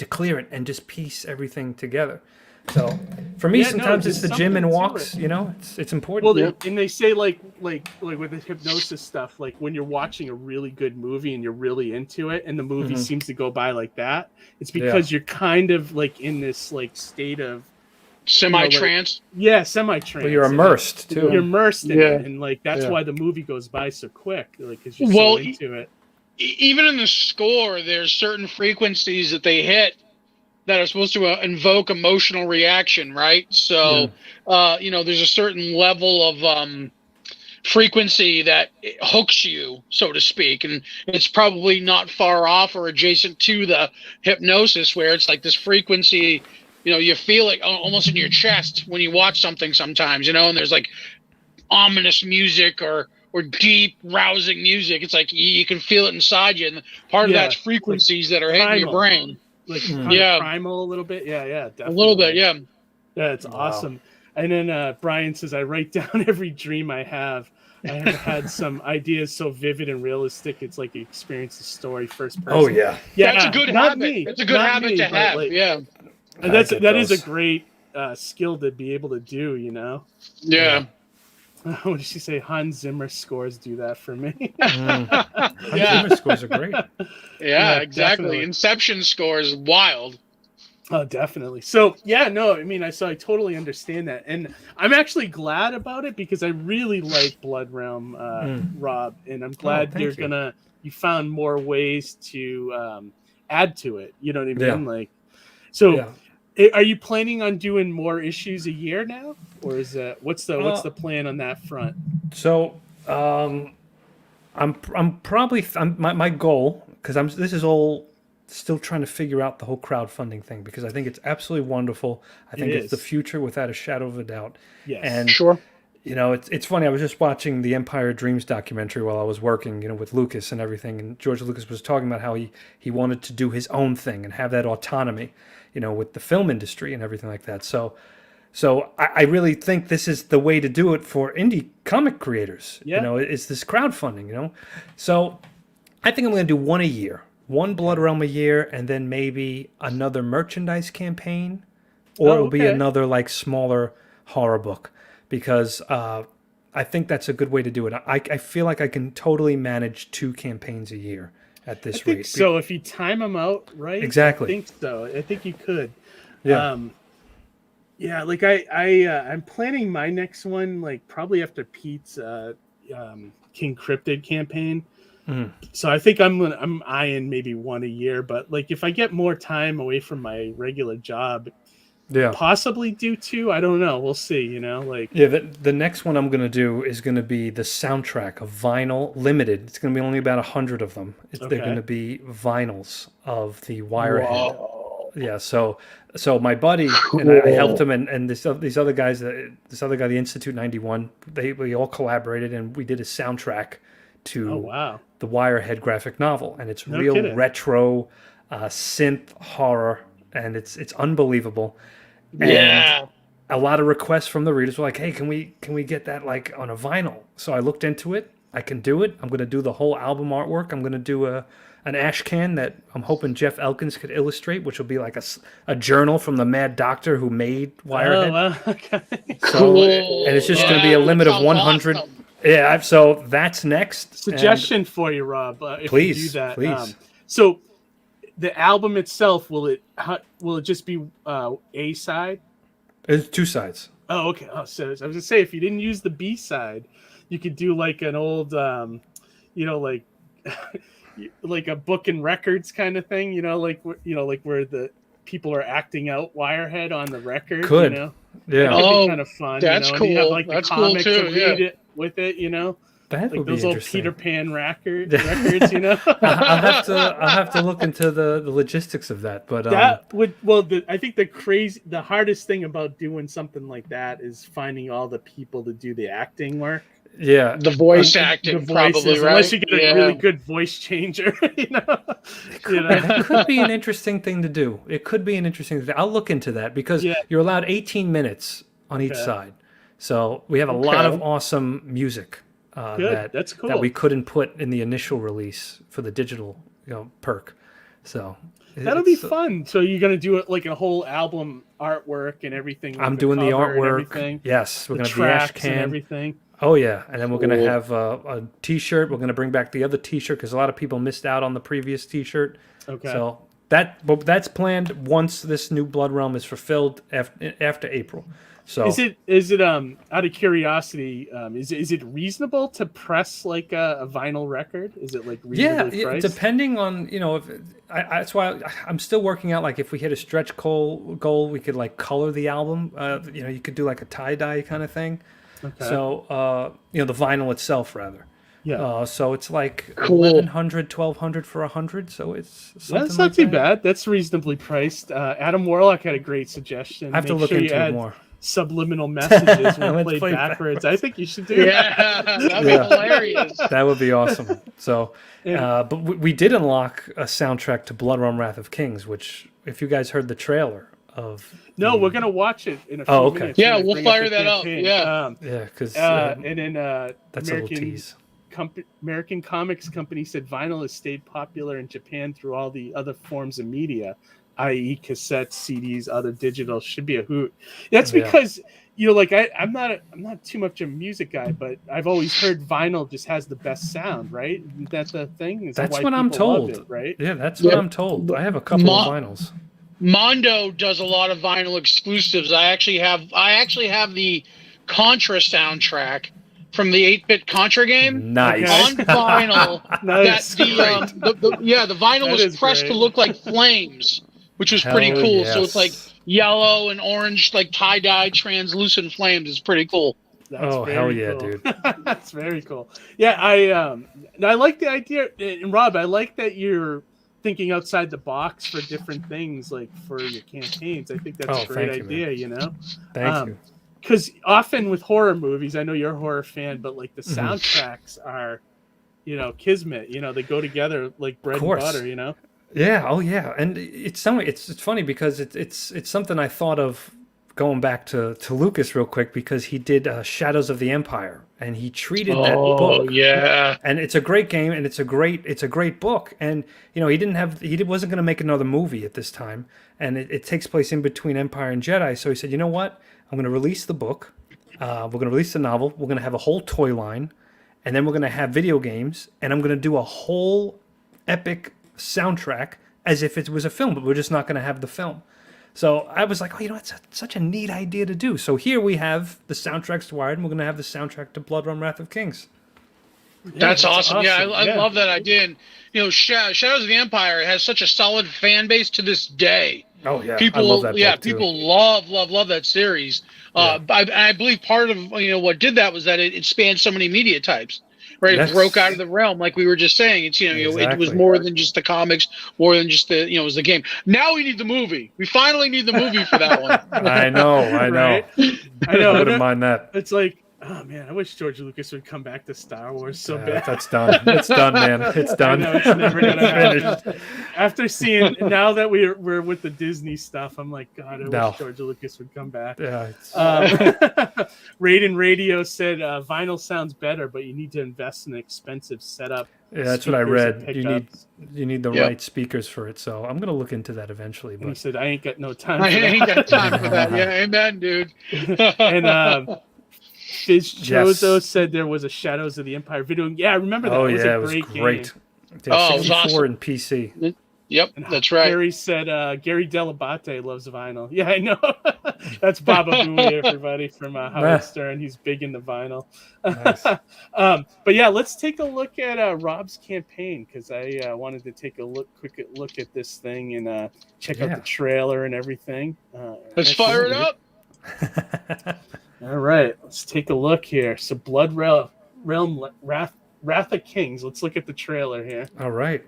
to clear it and just piece everything together. So for me, sometimes it's the gym and walks. You know, it's important. Well, and they say like with the hypnosis stuff, like when you're watching a really good movie and you're really into it, and the movie seems to go by like that, it's because you're kind of like in this like state of semi-trance. Semi-trance. Well, you're immersed too. You're immersed in it, and like that's why the movie goes by so quick, like because you're so into it. Even in the score, there's certain frequencies that they hit that are supposed to invoke emotional reaction, right? So, there's a certain level of frequency that hooks you, so to speak, and it's probably not far off or adjacent to the hypnosis, where it's like this frequency, you feel it almost in your chest when you watch something sometimes, and there's like ominous music or deep, rousing music. It's like you can feel it inside you, and part of that's frequencies that are hitting your brain. Like primal a little bit. Yeah, definitely. A little bit, yeah. Yeah, it's awesome. And then Brian says, I write down every dream I have. I have had some ideas so vivid and realistic. It's like you experience the story first person. Oh, yeah. That's a good habit. That's a good habit to have. And that is a great skill to be able to do, Yeah. What did she say? Hans Zimmer scores do that for me. Hans Zimmer scores are great. Yeah, exactly. Definitely. Inception score is wild. Oh, definitely. So, I totally understand that. And I'm actually glad about it because I really like Blood Realm, Rob. And I'm glad you found more ways to add to it. You know what I mean? Yeah. Are you planning on doing more issues a year now, or is that what's the plan on that front? So, I'm probably my goal, because this is all still trying to figure out the whole crowdfunding thing, because I think it's absolutely wonderful. I think it's the future without a shadow of a doubt. Yes, and sure. It's funny. I was just watching the Empire Dreams documentary while I was working, with Lucas and everything, and George Lucas was talking about how he wanted to do his own thing and have that autonomy, with the film industry and everything like that. So I really think this is the way to do it for indie comic creators. Yeah. It's this crowdfunding, So I think I'm going to do one a year, one Blood Realm a year, and then maybe another merchandise campaign, or it'll be another like smaller horror book, because I think that's a good way to do it. I feel like I can totally manage 2 campaigps a year at this rate. So if you time them out right, exactly. I think so. I think you could. Yeah. Like I'm planning my next one like probably after Pete's King Cryptid campaign. So I think I'm eyeing maybe one a year, but like if I get more time away from my regular job, possibly do 2. I don't know. We'll see. The next one I'm going to do is going to be the soundtrack of vinyl limited. It's going to be only about 100 of them. They're going to be vinyls of the Wirehead. Whoa. Yeah. So my buddy and I helped him, and these other guys, this other guy, the Institute 91, we all collaborated, and we did a soundtrack to the Wirehead graphic novel, and it's real retro synth horror, and it's unbelievable. And a lot of requests from the readers were like, "Hey, can we get that like on a vinyl?" So I looked into it. I can do it. I'm going to do the whole album artwork. I'm going to do an ash can that I'm hoping Jeff Elkins could illustrate, which will be like a journal from the mad doctor who made Wirehead. Oh, wow. Okay. Cool. And it's just going to be a limit of 100. Awesome. Yeah, so that's next. Suggestion for you, Rob. If please, you do that. Please. So the album itself, will it just be A side? It's 2 sides. Oh, okay. Oh, so I was gonna say if you didn't use the B side, you could do like an old, like like a book and records kind of thing. Like where the people are acting out Wirehead on the record. Could. Yeah. That would be kind of fun. That's cool. And you have like that's the comic cool too. To read it with it. That like would those be old Peter Pan records. I'll have to look into the logistics of that. But that would I think the hardest thing about doing something like that is finding all the people to do the acting work. Yeah, the voice acting, probably, right? Unless you get a really good voice changer, That could be an interesting thing to do. It could be an interesting thing. I'll look into that because you're allowed 18 minutes on each side. So we have a lot of awesome music that's cool. that we couldn't put in the initial release for the digital perk. So That'll be fun. So you're gonna do it like a whole album artwork and everything. Like I'm doing the artwork. Everything. Yes, we're the gonna have the ash can and everything. Oh yeah, and then we're gonna have a T-shirt. We're gonna bring back the other T-shirt because a lot of people missed out on the previous T-shirt. Okay. So that's planned once this new Blood Realm is fulfilled after April. So is it out of curiosity? Is it reasonable to press like a vinyl record? Is it like reasonably priced? Depending on if that's why I'm still working out. Like if we hit a stretch goal, we could like color the album. You could do like a tie-dye kind of thing. Okay. So the vinyl itself rather. Yeah. So it's like Cool. 1,100, 1,200 for 100. So it's something that's not too bad. That's reasonably priced. Adam Warlock had a great suggestion. I have to look into it more. Subliminal messages when played backwards. I think you should do that. That'd be hilarious. That would be awesome. So, but we did unlock a soundtrack to Blood Realm Wrath of Kings, which, if you guys heard the trailer of... No, we're going to watch it in a few minutes. Yeah, we'll fire that up. Yeah. Because... and then that's a little tease. American Comics Company said vinyl has stayed popular in Japan through all the other forms of media, i.e. cassettes, CDs, other digital. Should be a hoot. That's because I'm not too much a music guy, but I've always heard vinyl just has the best sound, right? Isn't that the thing? That's what I'm told, right? Yeah, that's what I'm told. I have a couple of vinyls. Mondo does a lot of vinyl exclusives. I actually have the Contra soundtrack from the 8-bit Contra game. Nice. On vinyl. Nice. The vinyl was pressed to look like flames, which was pretty cool. Yes. So it's like yellow and orange, like tie-dye translucent flames. It's pretty cool. That's hell yeah, cool. dude. That's very cool. Yeah, I like the idea. And Rob, I like that you're thinking outside the box for different things, like for your campaigns. I think that's a great idea, Thank you. Because often with horror movies, I know you're a horror fan, but like the soundtracks are, kismet. They go together like bread and butter. Yeah. Oh yeah. And it's funny because it's something I thought of going back to Lucas real quick, because he did Shadows of the Empire, and he treated that book. Oh yeah. And it's a great game, and it's a great book. And he wasn't going to make another movie at this time, and it takes place in between Empire and Jedi. So he said, you know what? I'm going to release the book. We're going to release the novel. We're going to have a whole toy line, and then we're going to have video games, and I'm going to do a whole epic soundtrack as if it was a film, but we're just not going to have the film. So I was like, it's such a neat idea to do. So here we have the soundtracks to Wired, and we're going to have the soundtrack to Blood Realm Wrath of Kings. That's awesome. Yeah, I love that idea. And Shadows of the Empire has such a solid fan base to this day. Oh yeah, people, I love that book too. People love that series. I believe part of what did that was that it spanned so many media types. Right, it broke out of the realm, like we were just saying. It's it was more than just the comics, more than just the it was the game. Now we need the movie. We finally need the movie for that one. I know. Right? I know. I wouldn't mind that. It's like, oh man, I wish George Lucas would come back to Star Wars so bad. That's done. It's done, man. It's done. I know, it's never gonna happen. After seeing now that we're with the Disney stuff, I'm like, God, I wish George Lucas would come back. Yeah. Raiden Radio said vinyl sounds better, but you need to invest in an expensive setup. Yeah, that's what I read. You need the right speakers for it. So I'm gonna look into that eventually. But he said, I ain't got no time. I ain't got time for that. Yeah, amen, dude. And Fizz Chozo said there was a Shadows of the Empire video. Yeah, I remember that. Oh, it was yeah, a great game. Great. Yeah, 64 it was awesome. and PC. Yep, that's right. Gary said Gary Delabate loves vinyl. Yeah, I know. That's Baba Booey, everybody, from Howard Stern. He's big into vinyl. Nice. But yeah, let's take a look at Rob's campaign, because I wanted to take a quick look at this thing and check out the trailer and everything. Let's fire it up. All right, let's take a look here. So Blood Realm Wrath of Kings. Let's look at the trailer here. All right.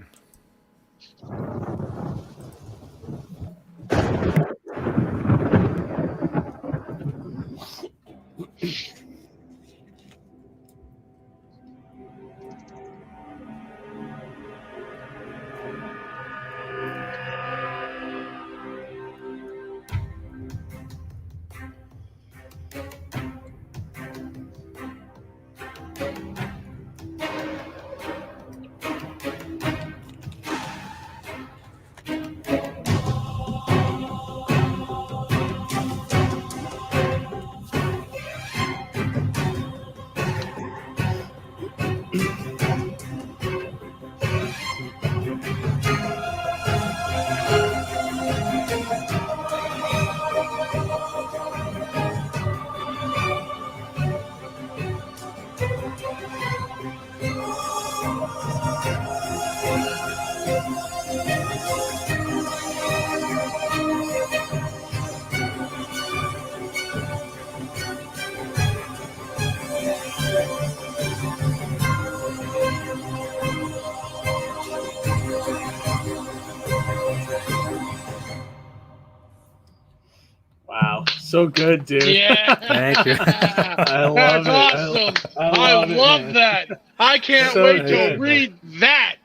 Wow, so good, dude. Yeah. Thank you. I love That's it. awesome. I love that. I can't wait to read that.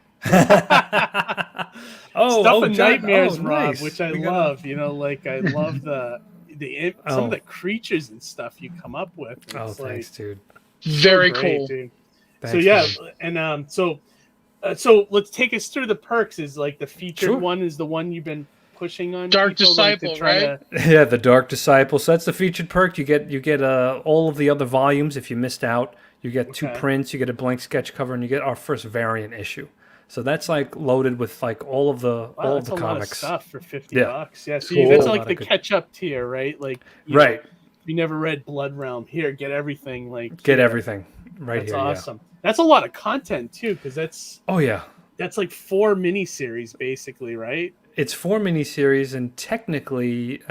Stuff of John, Nightmares, Rob, nice. which I love. You know, like I love some of the creatures and stuff you come up with. It's thanks, dude. Very great, cool, dude. Thanks, so yeah, man. and so let's take us through the perks. Is like the featured Sure. one is the one you've been pushing on Dark people, Disciple, like, to try right? Yeah, the Dark Disciple. So that's the featured perk. You get all of the other volumes if you missed out. You get 2 prints. You get a blank sketch cover, and you get our first variant issue. So that's like loaded with like all of the that's comics. A lot of stuff for $50. Yeah, so Cool. that's like the catch-up tier, right? Like, right. Know, if you never read Blood Realm, here, get everything. Like, get everything right that's here. That's awesome. Yeah. That's a lot of content too, because that's that's like 4 miniseries basically, right? It's 4 miniseries, and technically,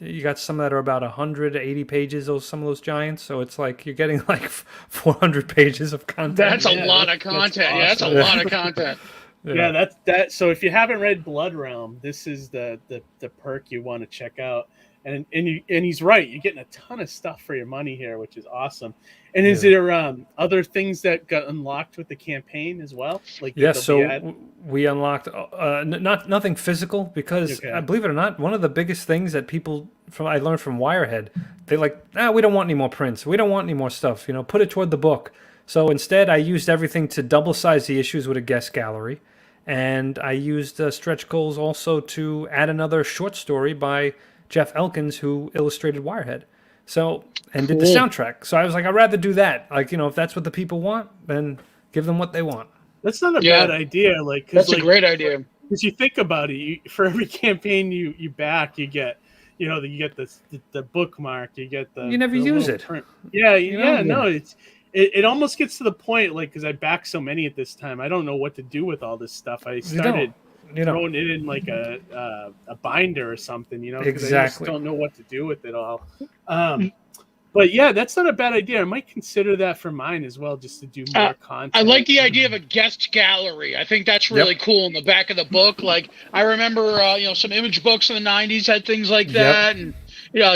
you got some that are about 180 pages. Some of those giants. So it's like you're getting like 400 pages of content. That's a lot of content. Awesome. Yeah, that's a lot of content. Yeah, that's that. So if you haven't read Blood Realm, this is the perk you want to check out. And he's right. You're getting a ton of stuff for your money here, which is awesome. And is there other things that got unlocked with the campaign as well? Like so we unlocked nothing physical because believe it or not, one of the biggest things that people I learned from Wirehead, they like, we don't want any more prints. We don't want any more stuff. Put it toward the book. So instead, I used everything to double size the issues with a guest gallery, and I used stretch goals also to add another short story by Jeff Elkins, who illustrated Wirehead, and did the soundtrack. So I was like, I'd rather do that. Like, if that's what the people want, then give them what they want. That's not a bad idea. Like, that's a great idea. Because you think about it, for every campaign you back, you get, you get the bookmark, you get you never use it. Print. It almost gets to the point, like, because I back so many at this time, I don't know what to do with all this stuff. I started throwing it in like a binder or something, because I just don't know what to do with it all. But yeah, that's not a bad idea. I might consider that for mine as well, just to do more content. I like the idea of a guest gallery. I think that's really cool in the back of the book. Like, I remember, some image books in the '90s had things like that, and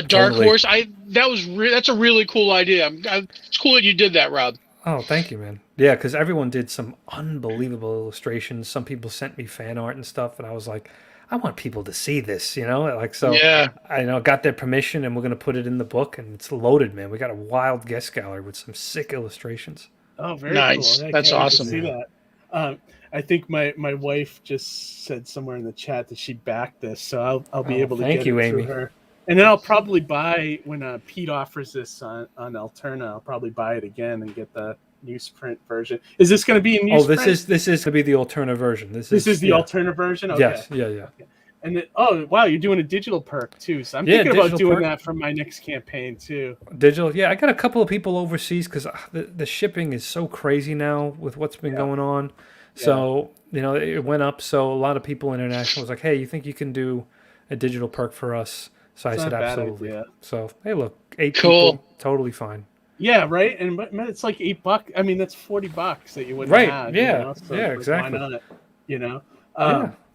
Dark Horse. That's a really cool idea. It's cool that you did that, Rob. Oh, thank you, man. Yeah, because everyone did some unbelievable illustrations. Some people sent me fan art and stuff, and I was like, I want people to see this, I got their permission, and we're going to put it in the book, and it's loaded, man. We got a wild guest gallery with some sick illustrations. Oh, very nice. Cool. That's awesome. See that. I think my wife just said somewhere in the chat that she backed this, so I'll be able to get it through her. And then I'll probably buy, when Pete offers this on Alterna, I'll probably buy it again and get the newsprint version. Is this going to be in newsprint? This is going to be the Alterna version. This is the Alterna version? Okay. Yes, yeah. Okay. And then, wow, you're doing a digital perk too. So I'm thinking about doing that for my next campaign too. Digital, yeah. I got a couple of people overseas because the shipping is so crazy now with what's been going on. So, it went up. So a lot of people international was like, hey, you think you can do a digital perk for us? So I said, absolutely. So, hey, look, 8 people, totally fine. Yeah, right. And it's like $8. I mean, that's $40 that you wouldn't have. Yeah, So exactly. Why not?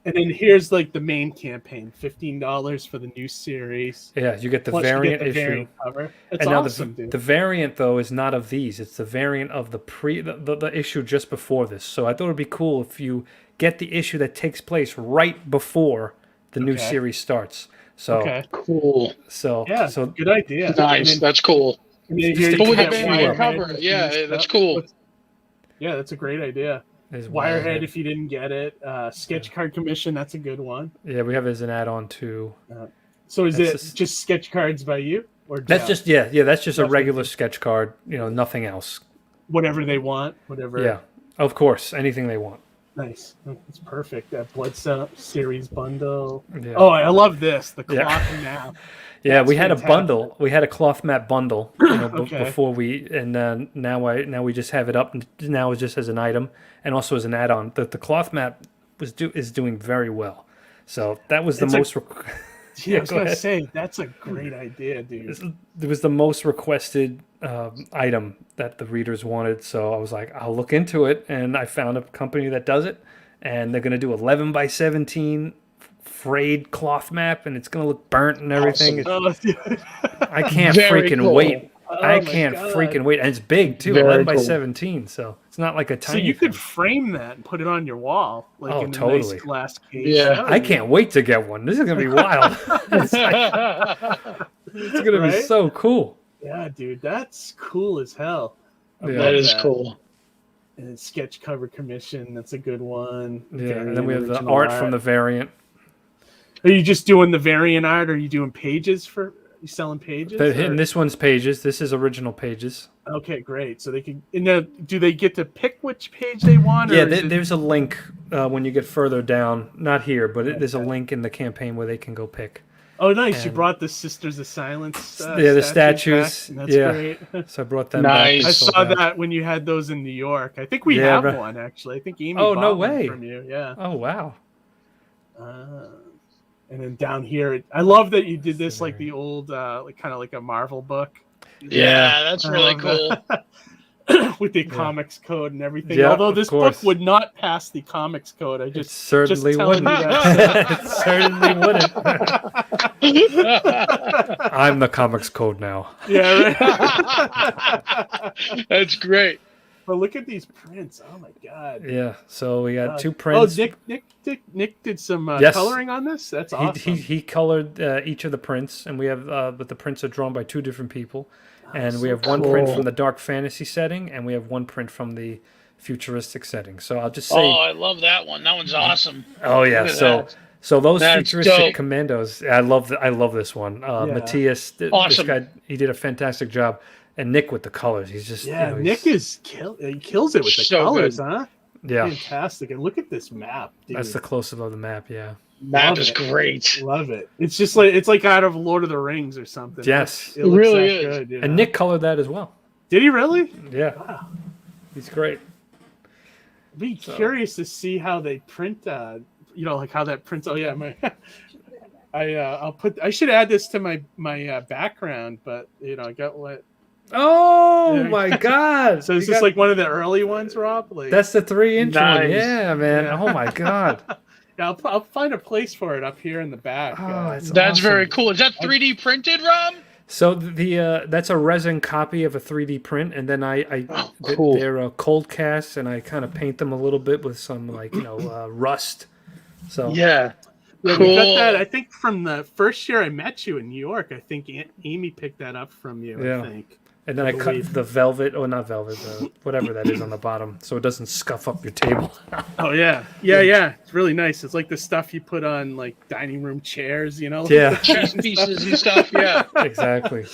And then here's like the main campaign, $15 for the new series. Yeah, you get the variant issue. Variant cover. It's and awesome, now the variant though is not of these. It's the variant of the issue just before this. So I thought it'd be cool if you get the issue that takes place right before the new series starts. So cool. So good idea. Nice. That's cool. But with the variant cover, that's cool. Yeah, that's a great idea. Wirehead, if you didn't get it, Sketch Card Commission, that's a good one. Yeah, we have it as an add-on too. So is it just sketch cards by you, or that's just that's just a regular sketch card. Nothing else. Whatever they want, whatever. Yeah, of course, anything they want. Nice, that's perfect. That Blood series bundle. Yeah. Oh, I love this. The clock now. Yeah, we had a bundle. We had a cloth map bundle, before we, and now we just have it up. And now it just as an item and also as an add-on. The cloth map is doing very well. So that was the most. I was gonna say that's a great idea, dude. It was the most requested item that the readers wanted. So I was like, I'll look into it, and I found a company that does it, and they're gonna do 11 by 17. Frayed cloth map, and it's gonna look burnt and everything. Awesome. I can't freaking wait. I can't freaking wait, and it's big too, 11 by 17. So it's not like a tiny. So you could frame that and put it on your wall, like in a nice glass case. Yeah, I can't wait to get one. This is gonna be wild. It's gonna be so cool. Yeah, dude, that's cool as hell. That is cool. And sketch cover commission, that's a good one. Yeah, and then we have the art from the variant. Are you just doing the variant art, or are you doing pages for? Are you selling pages? And this one's pages. This is original pages. Okay, great. So they can. Do they get to pick which page they want? Yeah, there's a link when you get further down. Not here, but there's a link in the campaign where they can go pick. Oh, nice! You brought the Sisters of Silence. The statues. Back. That's great. So I brought them back. I saw that when you had those in New York. I think we have one actually. I think Amy. Oh, no bought one way! From you, yeah. Oh wow. And then down here, I love that you did this like the old, like kind of like a Marvel book. Yeah, that's really cool. With the comics code and everything. Yeah, although this book would not pass the comics code. I just certainly wouldn't. It certainly wouldn't. I'm the comics code now. Yeah, right. That's great. But look at these prints. Oh my god. Yeah. So we got 2 prints. Oh, Nick did some coloring on this. That's awesome. He colored each of the prints, and we have but the prints are drawn by 2 different people, and we have one print from the dark fantasy setting, and we have one print from the futuristic setting. So I'll just say. Oh, I love that one. That one's awesome. Oh yeah. So those futuristic commandos. I love this one. Matthias, awesome. This guy, he did a fantastic job. And Nick with the colors, he's just Nick he kills it with the colors, good. Huh? Yeah, fantastic. And look at this map, dude. That's the close-up of the map. Yeah, map is great. Love it. It's just like out of Lord of the Rings or something. Yes, it looks really is. Good, you know? And Nick colored that as well. Did he really? Yeah. Wow. He's great. Be curious to see how they print. Like how that prints. Oh yeah, I should add this to my background, but I got what. Oh my god! So is this like one of the early ones, Rob? Like, that's the 3-inch one. Yeah, man. Yeah. Oh my god. Yeah, I'll find a place for it up here in the back. Oh, that's awesome. Very cool. Is that 3D printed, Rob? So that's a resin copy of a 3D print, and then cool. They're cold casts, and I kind of paint them a little bit with some rust. So yeah. Cool. We got that. I think from the first year I met you in New York. I think Amy picked that up from you. Yeah. I think. And then I cut the velvet, not velvet, whatever that is on the bottom, so it doesn't scuff up your table. Oh yeah. It's really nice. It's like the stuff you put on like dining room chairs, Yeah, chess pieces and stuff. Yeah, exactly.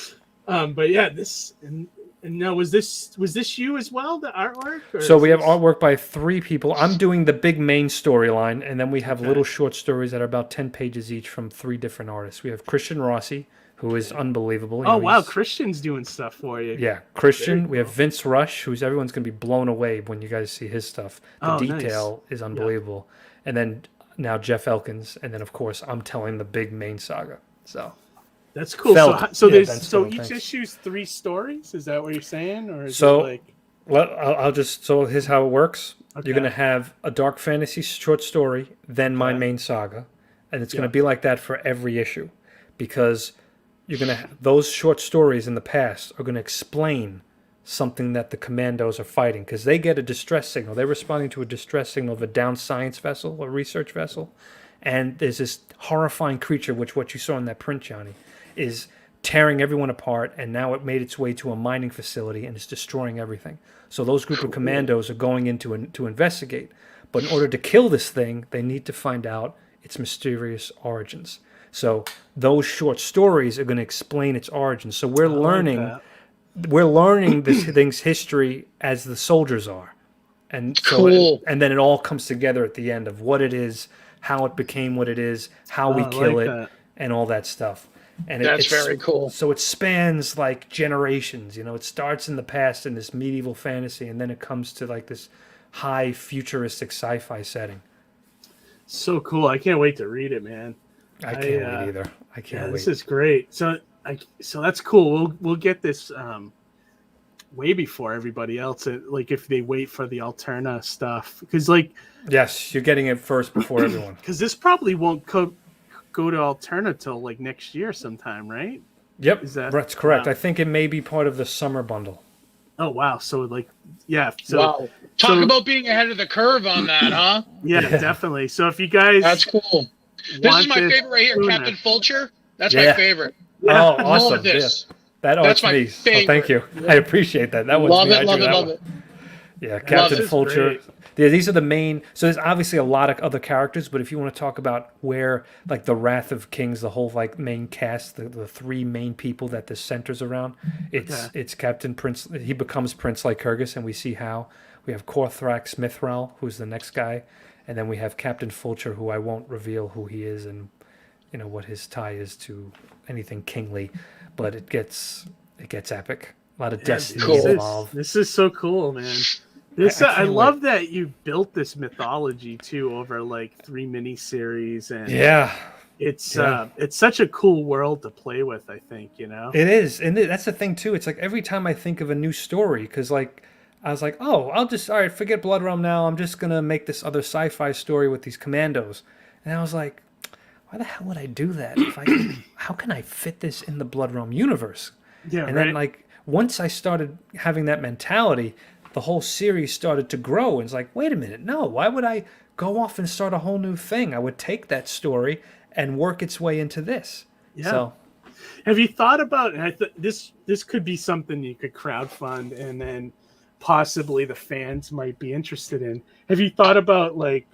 But yeah, this and now was this you as well, the artwork? So we have artwork by 3 people. I'm doing the big main storyline, and then we have little short stories that are about 10 pages each from 3 different artists. We have Christian Rossi, who is unbelievable. Wow, Christian's doing stuff for you. Yeah, Christian. We have Vince Rush, who's everyone's going to be blown away when you guys see his stuff. The detail is unbelievable. Yeah. And then now Jeff Elkins, and then of course I'm telling the big main saga. So that's cool. So each issue's 3 stories. Is that what you're saying, or is it like? Well, I'll just here's how it works. Okay. You're going to have a dark fantasy short story, then my main saga, and it's going to be like that for every issue, because you're going to those short stories in the past are going to explain something that the commandos are fighting, because they get a distress signal. They're responding to a distress signal of a downed science vessel, a research vessel, and there's this horrifying creature, which what you saw in that print, Johnny, is tearing everyone apart, and now it made its way to a mining facility and is destroying everything. So those group of commandos are going in to investigate. But in order to kill this thing, they need to find out its mysterious origins. So those short stories are going to explain its origins. So we're learning this thing's history as the soldiers are. And so cool. And then it all comes together at the end of what it is, how it became what it is, how we kill it, and all that stuff. And that's very cool. So it spans like generations. You know, it starts in the past in this medieval fantasy, and then it comes to like this high futuristic sci-fi setting. So cool! I can't wait to read it, man. I can't wait either. I can't wait. This is great. So that's cool. We'll get this way before everybody else. Like if they wait for the Alterna stuff, because like yes, you're getting it first before everyone. Because this probably won't go to Alterna till like next year sometime, right? Yep, that's correct. Wow. I think it may be part of the summer bundle. Oh wow! So like, yeah. So, wow. Talk about being ahead of the curve on that, huh? Yeah, definitely. So if you guys, that's cool. This is my favorite right here, Captain Fulcher. That's my favorite. Yeah. Oh, awesome! Love this. Yeah. That's my favorite. Oh, thank you. I appreciate that. That was love it. Yeah, Captain Fulcher. Yeah, these are the main. So there's obviously a lot of other characters, but if you want to talk about where, like, the Wrath of Kings, the whole like main cast, the three main people that this centers around, it's Captain Prince. He becomes Prince Lycurgus, and we see how. We have Korthrax Mithral, who's the next guy, and then we have Captain Fulcher, who I won't reveal who he is and what his tie is to anything kingly, but it gets epic. A lot of destiny involved. This is so cool, man. I love that you built this mythology too over like 3 miniseries, and it's such a cool world to play with. I think it is, and that's the thing too. It's like every time I think of a new story, because like I was like, oh, all right, forget Blood Realm now. I'm just gonna make this other sci-fi story with these commandos, and I was like, why the hell would I do that? How can I fit this in the Blood Realm universe? Yeah, and then like once I started having that mentality, the whole series started to grow. And it's like, wait a minute, no, why would I go off and start a whole new thing? I would take that story and work its way into this. Yeah. So, have you thought about? And this could be something you could crowdfund, and then possibly the fans might be interested in. Have you thought about like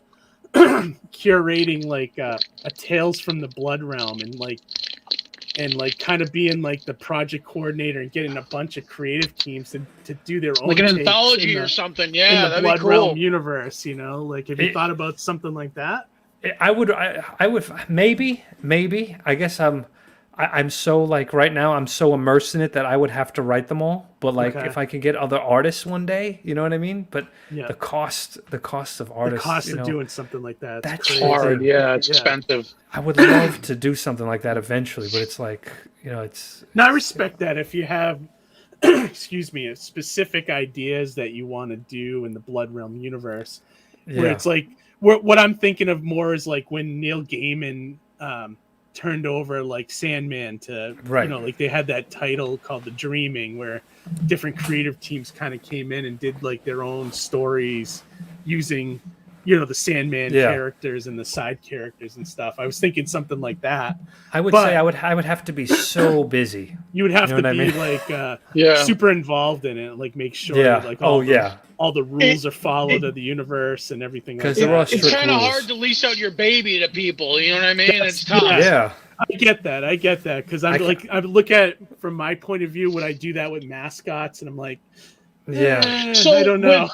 curating like a Tales from the Blood Realm and like kind of being like the project coordinator and getting a bunch of creative teams to do their own like an anthology or something? Yeah, in the Blood Realm universe, like have you thought about something like that? I would maybe. I guess I'm so like right now I'm so immersed in it that I would have to write them all. But like if I could get other artists one day, you know what I mean? But the cost of artists, the cost of doing something like that's crazy. Hard. Yeah, it's expensive. I would love to do something like that eventually, but it's like it's. No, I respect that if you have, excuse me, specific ideas that you want to do in the Blood Realm universe, where it's like what I'm thinking of more is like when Neil Gaiman turned over like Sandman to like they had that title called The Dreaming, where different creative teams kind of came in and did like their own stories using the Sandman characters and the side characters and stuff. I was thinking something like that. I would say I would have to be so busy. You would have to be like super involved in it, like make sure that, like all the rules are followed of the univerce and everything. Like that. It's kind of hard to lease out your baby to people. You know what I mean? It's tough. Yeah. I get that because I look at it from my point of view when I do that with Mascots, and I'm like, so I don't know.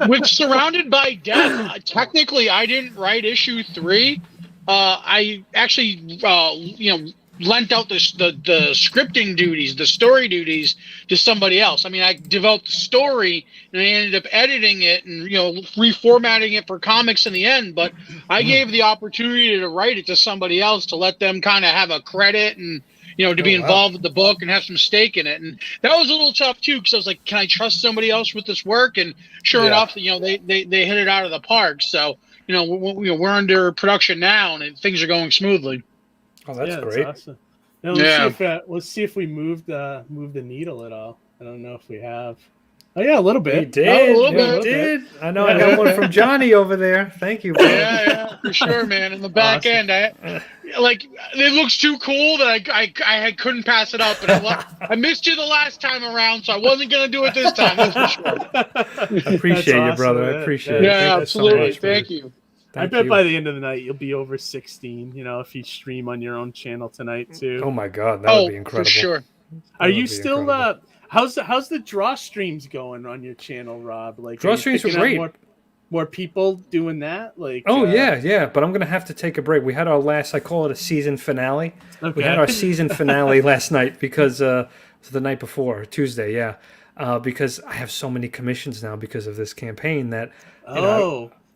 with Surrounded by Death, technically I didn't write issue 3. I actually lent out the scripting duties, the story duties to somebody else. I mean, I developed the story and I ended up editing it and reformatting it for comics in the end, but I gave the opportunity to write it to somebody else to let them kind of have a credit and to be involved with the book and have some stake in it. And that was a little tough too, because I was like, can I trust somebody else with this work? And sure enough, they hit it out of the park. So we're under production now and things are going smoothly. Oh, that's great. That's awesome. Now, let's see if we moved the needle at all. I don't know if we have. Oh yeah, a little bit. We did. Oh, a little bit. I know. I got one from Johnny over there. Thank you. Bro. Yeah, for sure, man. In the back end, it looks too cool that I couldn't pass it up. And I missed you the last time around, so I wasn't gonna do it this time. That's for sure. I appreciate you, brother. I appreciate it. Yeah, absolutely. Thank you. I bet by the end of the night you'll be over 16. If you stream on your own channel tonight too. Oh my God, that would be incredible. For sure. Are you still? How's the draw streams going on your channel, Rob? Like draw streams are great. more people doing that? Like, yeah. But I'm gonna have to take a break. We had our last, I call it a season finale. Okay. We had our season finale last night because it was the night before, Tuesday. Yeah, because I have so many commissions now because of this campaign that.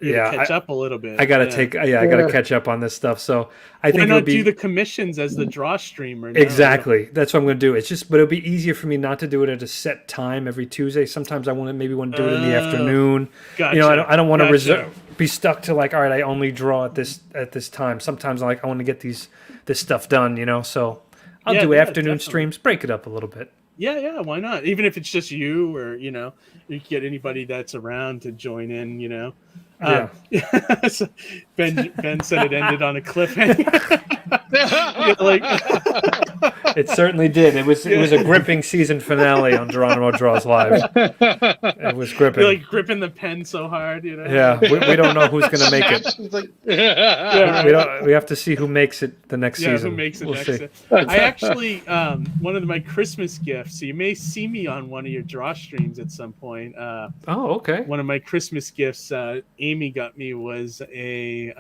You gotta catch up a little bit. I gotta I gotta catch up on this stuff. So I think why not do the commissions as the draw streamer? No, exactly. That's what I'm gonna do. It's just, but it'll be easier for me not to do it at a set time every Tuesday. Sometimes I want to do it in the afternoon. Gotcha. You know, I don't want to be stuck to like, all right, I only draw at this time. Sometimes I want to get this stuff done. You know, so I'll do afternoon streams. Break it up a little bit. Yeah, why not? Even if it's just you, or you can get anybody that's around to join in. So Ben said it ended on a cliffhanger. It certainly did. It was a gripping season finale on Geronimo Draws Live. It was gripping. You're like gripping the pen so hard, Yeah, we don't know who's going to make it. We have to see who makes it the next season. Who makes it next season. I actually, one of my Christmas gifts, so you may see me on one of your draw streams at some point. Okay. One of my Christmas gifts Amy got me was a,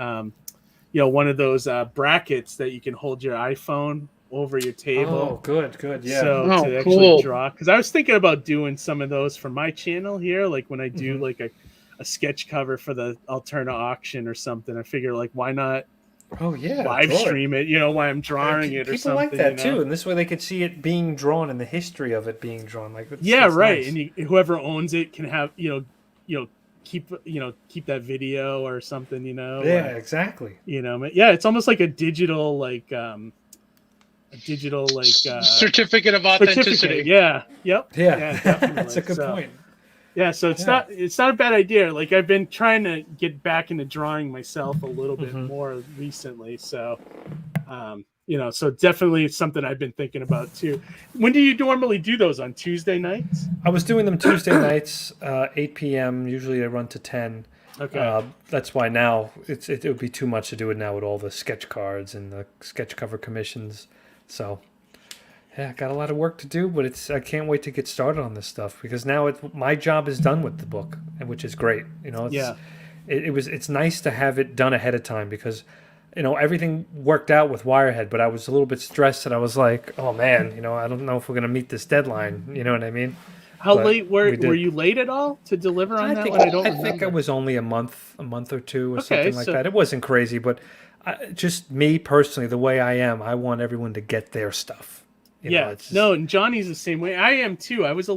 one of those brackets that you can hold your iPhone over your table. Oh, good, yeah. So to actually draw, because I was thinking about doing some of those for my channel here, like when I do like a sketch cover for the Alterna auction or something. I figure like why not? Live stream it, while I'm drawing it or something. People like that too, and this way they could see it being drawn and the history of it being drawn. Like right, nice. And whoever owns it can have keep that video or something. Exactly. It's almost like a digital certificate of authenticity. Yeah. That's a good point. Yeah, so it's not a bad idea. Like I've been trying to get back into drawing myself a little bit more recently. So so definitely it's something I've been thinking about too. When do you normally do those, on Tuesday nights? I was doing them Tuesday nights, 8 p.m. Usually I run to 10. Okay. That's why now it would be too much to do it now with all the sketch cards and the sketch cover commissions. So yeah, I got a lot of work to do, but I can't wait to get started on this stuff because now my job is done with the book, which is great. It's nice to have it done ahead of time because everything worked out with Wirehead, but I was a little bit stressed and I was like, oh man, I don't know if we're gonna meet this deadline. You know what I mean? How late were you late at all to deliver on that one? I think I was only a month or two or something like that. It wasn't crazy, but just me personally, the way I am, I want everyone to get their stuff. And Johnny's the same way. I am too. I was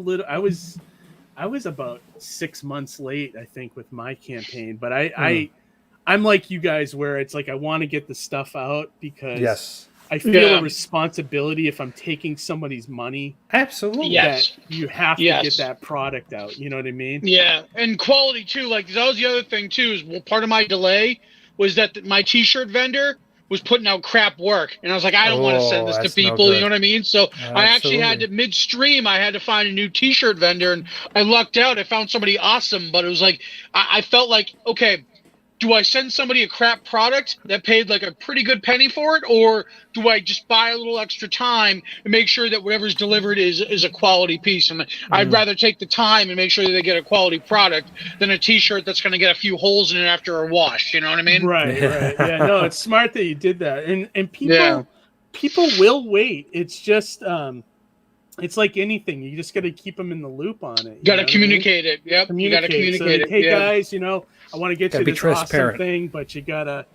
about 6 months late, I think, with my campaign. But I'm like you guys, where it's like I want to get the stuff out because I feel a responsibility if I'm taking somebody's money. Absolutely. That you have to get that product out. You know what I mean? Yeah, and quality too. Like that was the other thing too. Is part of my delay was that my T-shirt vendor was putting out crap work, and I was like, I don't want to send this to people. You know what I mean? So I actually had to midstream. I had to find a new T-shirt vendor, and I lucked out. I found somebody awesome, but it was like I felt like, okay, do I send somebody a crap product that paid like a pretty good penny for it, or do I just buy a little extra time and make sure that whatever's delivered is a quality piece? And I'd rather take the time and make sure that they get a quality product than a T-shirt that's going to get a few holes in it after a wash. You know what I mean? Right. Yeah, no, it's smart that you did that. And people will wait. It's just it's like anything. You just got to keep them in the loop on it. Got to communicate it. Yep. You got to communicate it. Hey guys, I want to get you this awesome thing, but you gotta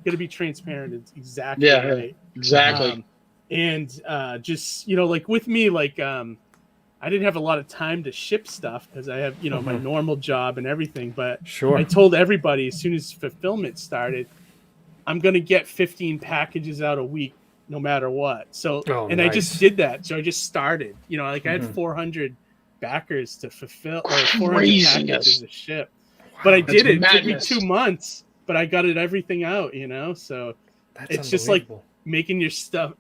be transparent. It's exactly right. Exactly. And just like with me, like I didn't have a lot of time to ship stuff because I have my normal job and everything. But I told everybody as soon as fulfillment started, I'm gonna get 15 packages out a week, no matter what. So I just did that. So I just started. I had 400 backers to fulfill, or 400 packages to ship. But I did it. It took me 2 months, but I got everything out, So it's just like making yourself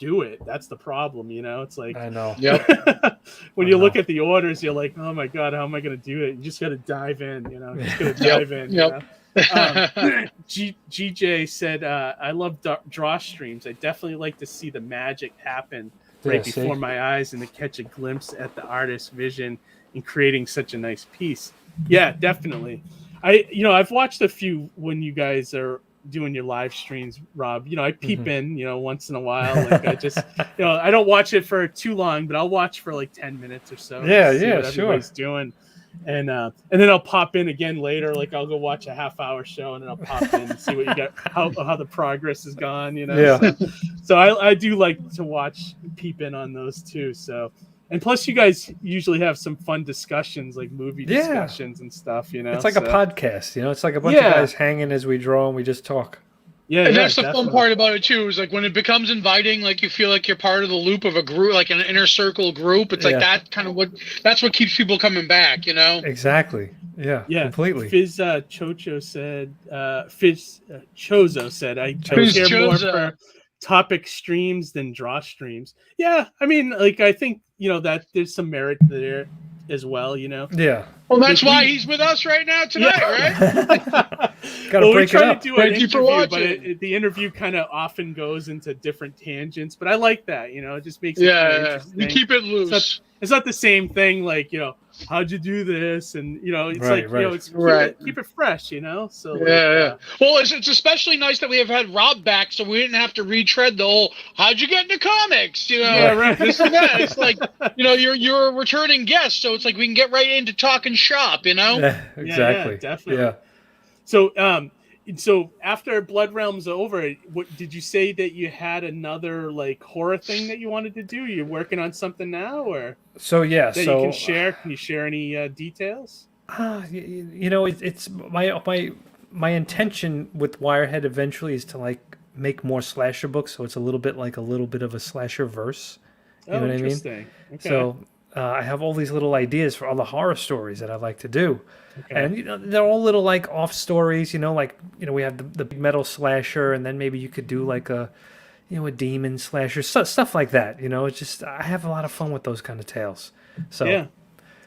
do it. That's the problem, It's like, I know. Yep. When you look at the orders, you're like, oh my God, how am I going to do it? You just got to dive in, Just got to dive in. Yep. GJ said, I love draw streams. I definitely like to see the magic happen right before my eyes and to catch a glimpse at the artist's vision in creating such a nice piece. Yeah, definitely. I've watched a few when you guys are doing your live streams, Rob. I peep in, once in a while. Like I just, I don't watch it for too long, but I'll watch for like 10 minutes or so. Yeah, see what sure. everybody's doing. And then I'll pop in again later. Like I'll go watch a half-hour show, and then I'll pop in and see what you got, how the progress has gone. Yeah. So I do like to peep in on those too. So, and plus you guys usually have some fun discussions, like movie discussions and stuff. It's like a podcast. It's like a bunch of guys hanging as we draw and we just talk. Yeah, and that's the fun part about it too. Is like when it becomes inviting, like you feel like you're part of the loop of a group, like an inner circle group. It's like that kind of that's what keeps people coming back. Exactly. Yeah. Completely. Fizz Chocho said. Fizz Chozo said, "I care more for topic streams than draw streams." Yeah, I mean, like I think that there's some merit there as well. Yeah. Well, that's why he's with us right now tonight, right? Gotta break it up. To do an interview, but the interview kind of often goes into different tangents. But I like that, it just makes it interesting. We keep it loose. It's not the same thing, like how'd you do this, and it's keep it fresh, So Well, it's especially nice that we have had Rob back, so we didn't have to retread the whole "how'd you get into comics," Yeah, right. This and that. It's like you're a returning guest, so it's like we can get right into talking shop, Yeah, exactly. Yeah, definitely. Yeah. So after Blood Realm's over, what did you say that you had another like horror thing that you wanted to do? You're working on something now, or you can share? Can you share any details? It's my intention with Wirehead eventually is to like make more slasher books, so it's a little bit of a slasher verse. You know what I mean? Okay. So I have all these little ideas for all the horror stories that I'd like to do. Okay. And they're all little like off stories, we have the big metal slasher, and then maybe you could do like a demon slasher, stuff like that. It's just I have a lot of fun with those kind of tales. So yeah,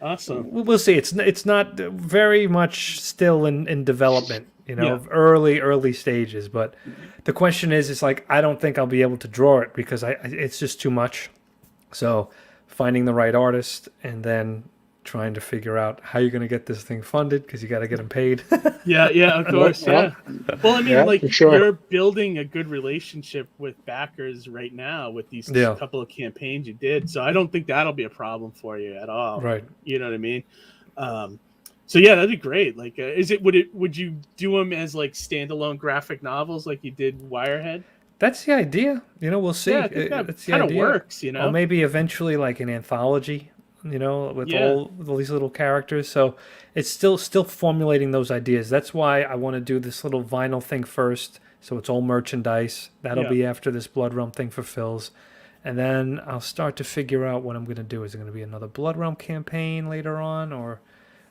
awesome. We'll see. It's not very much still in development, early stages. But the question is, it's like I don't think I'll be able to draw it because it's just too much. So finding the right artist and then trying to figure out how you're going to get this thing funded because you got to get them paid. yeah, of course. Yeah. Well, I mean, you're building a good relationship with backers right now with these couple of campaigns you did. So I don't think that'll be a problem for you at all. Right. You know what I mean? So yeah, that'd be great. Like, would you do them as like standalone graphic novels like you did Wirehead? That's the idea. We'll see. Yeah, I think that kind of works. Or maybe eventually like an anthology. With all these little characters. So it's still formulating those ideas. That's why I want to do this little vinyl thing first. So it's all merchandise. That'll be after this Blood Realm thing fulfills. And then I'll start to figure out what I'm going to do. Is it going to be another Blood Realm campaign later on? Or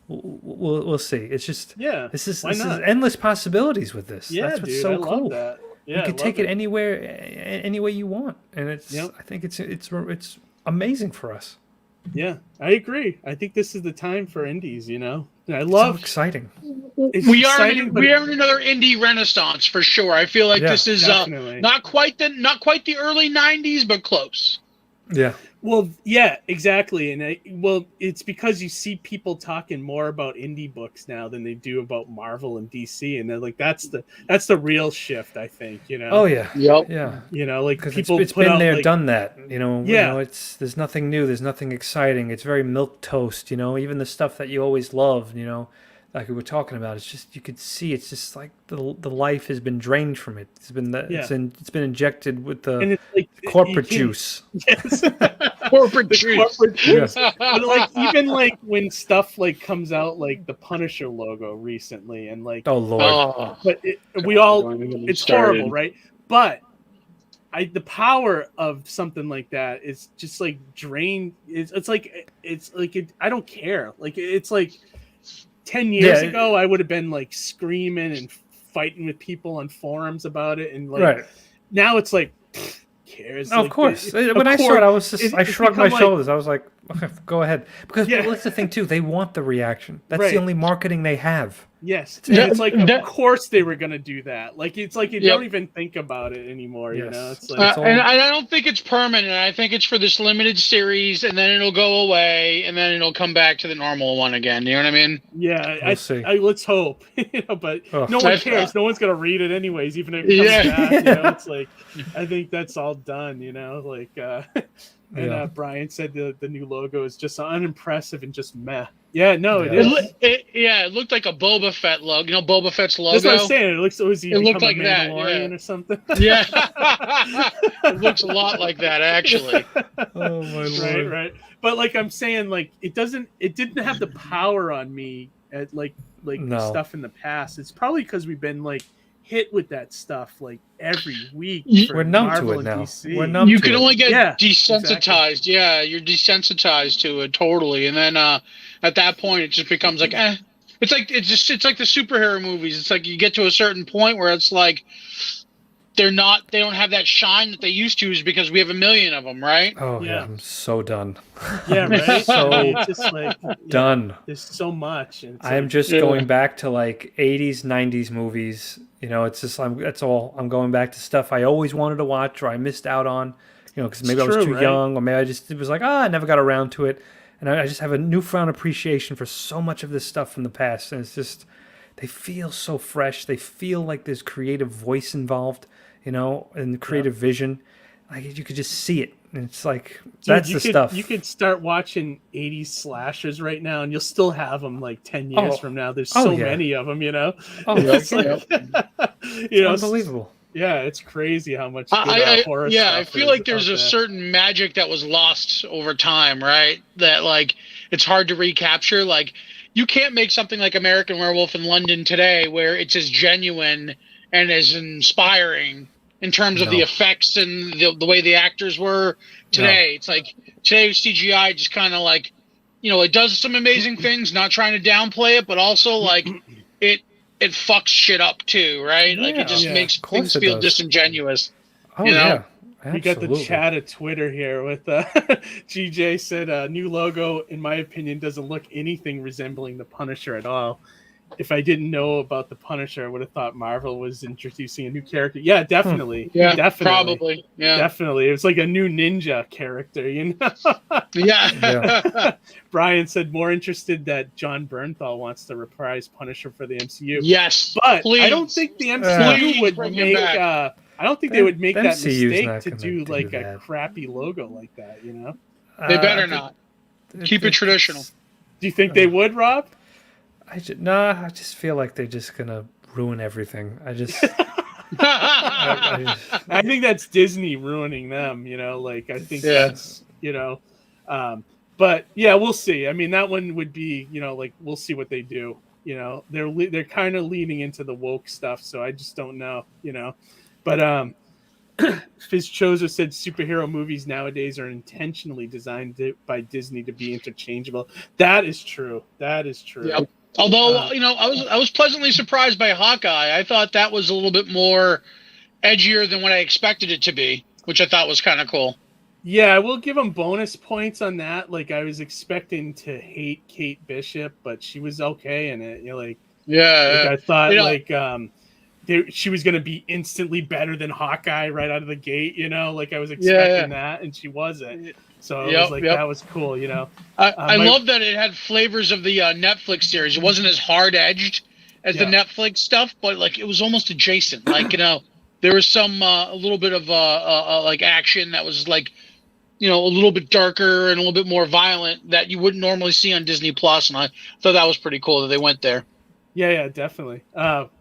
we'll see. It's just, this is endless possibilities with this. Yeah, that's what's dude, so I cool. love that. Yeah, you can take it anywhere, any way you want. And I think it's amazing for us. Yeah, I agree. I think this is the time for indies, I love so exciting. We are in another indie renaissance for sure. I feel like this is not quite the early 90s, but close. Yeah. Well, yeah, exactly. And it's because you see people talking more about indie books now than they do about Marvel and DC, and they're like, that's the real shift, I think. Oh yeah. Yep. Yeah. Like people it's been there, done that. There's nothing new. There's nothing exciting. It's very milquetoast. Even the stuff that you always loved. Like we were talking about, it's just you could see it's just like the life has been drained from it. It's been it's been injected with the corporate juice. Yes, corporate juice. But like even like when stuff like comes out like the Punisher logo recently, and like oh lord, but it's horrible, right? But the power of something like that is just like drained. It's like I don't care. Like it's like. 10 years ago, I would have been like screaming and fighting with people on forums about it, and like now it's like, cares? Of course. When I saw it, I shrugged my shoulders. I was like, okay, go ahead, because that's the thing too. They want the reaction. That's the only marketing they have. Yes, it's like of course they were gonna do that. Like it's like you don't even think about it anymore. You know, it's like and I don't think it's permanent. I think it's for this limited series, and then it'll go away, and then it'll come back to the normal one again. You know what I mean? Yeah, we'll see. Let's hope. But no one cares. No one's gonna read it anyways, even if it comes back. You know, it's like I think that's all done. You know, like and Brian said the new logo is just unimpressive and just meh. Yeah, no, it is. It looked like a Boba Fett logo. You know, Boba Fett's logo. That's what I'm saying. It looks always it looked like that, or something. Yeah, it looks a lot like that actually. Oh my lord! Right. But like I'm saying, like it didn't have the power on me at like stuff in the past. It's probably because we've been like hit with that stuff like every week. We're numb Marvel to it now. DC. We're numb. You can only get desensitized. Exactly. Yeah, you're desensitized to it totally, and then at that point it just becomes like It's like the superhero movies. It's like you get to a certain point where it's like they don't have that shine that they used to, is because we have a million of them, right? Oh yeah, I'm so done. Yeah, right. So just like done. There's so much. I am just going back to like 80s, 90s movies. You know, it's just that's all. I'm going back to stuff I always wanted to watch or I missed out on. You know, because maybe I was too young, or maybe it was like I never got around to it, and I just have a newfound appreciation for so much of this stuff from the past, and it's just they feel so fresh. They feel like there's creative voice involved, you know, and the creative vision. Like you could just see it. And it's like, that's the stuff. You could start watching 80s slashers right now, and you'll still have them like 10 years from now. There's so many of them, you know? Oh, it's unbelievable. Yeah, it's crazy how much horror stuff I feel like there's a certain magic that was lost over time, right? That like it's hard to recapture. Like you can't make something like American Werewolf in London today where it's as genuine and as inspiring in terms of the effects and the way the actors were today. It's like today CGI just kind of like, you know, it does some amazing things, not trying to downplay it, but also like it fucks shit up too, right? Like it just makes things feel disingenuous. Oh, you know? We got the chat at Twitter here with GJ said new logo, in my opinion, doesn't look anything resembling the Punisher at all. If I didn't know about the Punisher, I would have thought Marvel was introducing a new character. Yeah, definitely. Yeah, definitely. Probably. Yeah, definitely. It was like a new ninja character, you know? Yeah. Brian said more interested that John Bernthal wants to reprise Punisher for the MCU. Yes, but please. I don't think the MCU would make. I don't think they would make that mistake to do like a crappy logo like that. You know, they better not. Keep it traditional. Do you think they would, Rob? I just feel like they're just gonna ruin everything. I think that's Disney ruining them. You know, like I think that's but yeah, we'll see. I mean, that one would be, you know, like we'll see what they do. You know, they're kind of leaning into the woke stuff, so I just don't know. You know, but Fizchozo said superhero movies nowadays are intentionally designed by Disney to be interchangeable. That is true. Yep. Although, you know, I was pleasantly surprised by Hawkeye. I thought that was a little bit more edgier than what I expected it to be, which I thought was kind of cool. Yeah, I will give them bonus points on that. Like I was expecting to hate Kate Bishop, but she was okay in it. You know, like I thought she was going to be instantly better than Hawkeye right out of the gate. You know, like I was expecting that, and she wasn't. So I was like, that was cool, you know. I love that it had flavors of the Netflix series. It wasn't as hard-edged as the Netflix stuff, but like it was almost adjacent. Like, you know, there was some a little bit of like action that was like, you know, a little bit darker and a little bit more violent that you wouldn't normally see on Disney Plus, and I thought that was pretty cool that they went there. Yeah, definitely.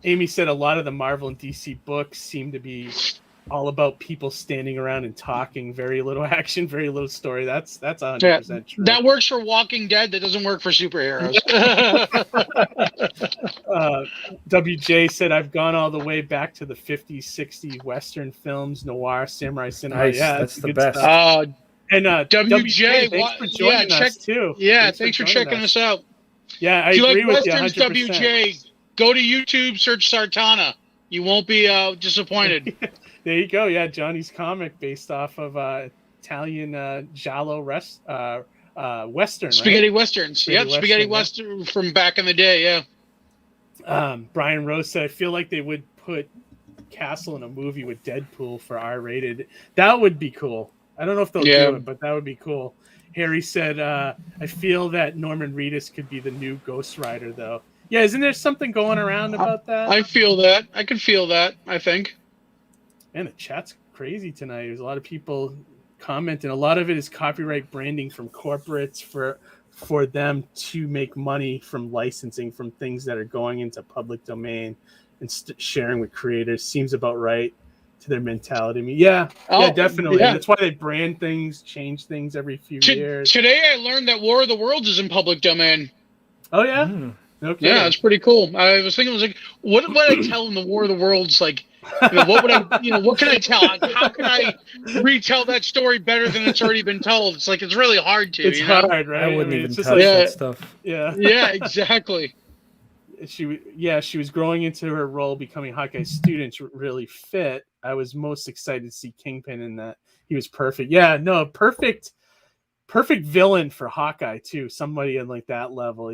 Amy said a lot of the Marvel and DC books seem to be all about people standing around and talking, very little action, very little story. That's 100% true. That works for Walking Dead. That doesn't work for superheroes. WJ said, I've gone all the way back to the 50s, 60s Western films, noir, samurai cinema. Nice. Yeah, that's the best. And WJ, thanks for joining us too. Yeah, thanks for checking us out. Yeah, I agree with you 100%. WJ, go to YouTube, search Sartana. You won't be disappointed. There you go. Yeah, Johnny's comic based off of Italian giallo Western, Spaghetti right? Westerns. Spaghetti Western from back in the day, yeah. Brian Rose said, I feel like they would put Castle in a movie with Deadpool for R-rated. That would be cool. I don't know if they'll do it, but that would be cool. Harry said, I feel that Norman Reedus could be the new Ghost Rider, though. Yeah, isn't there something going around about that? I feel that. I can feel that, I think. Man, the chat's crazy tonight. There's a lot of people commenting. A lot of it is copyright branding from corporates for them to make money from licensing from things that are going into public domain and sharing with creators. Seems about right to their mentality. I mean, yeah, definitely. Yeah. That's why they brand things, change things every few years. Today I learned that War of the Worlds is in public domain. Oh, yeah? Okay. Yeah, it's pretty cool. I was thinking, what would I tell in the War of the Worlds? Like, what would I, what can I tell? How can I retell that story better than it's already been told? It's like, it's really hard to. It's hard, right? I wouldn't even touch that stuff. Yeah. Yeah, exactly. She was growing into her role, becoming Hawkeye's student, really fit. I was most excited to see Kingpin in that. He was perfect. Yeah, no, perfect villain for Hawkeye too. Somebody in like that level,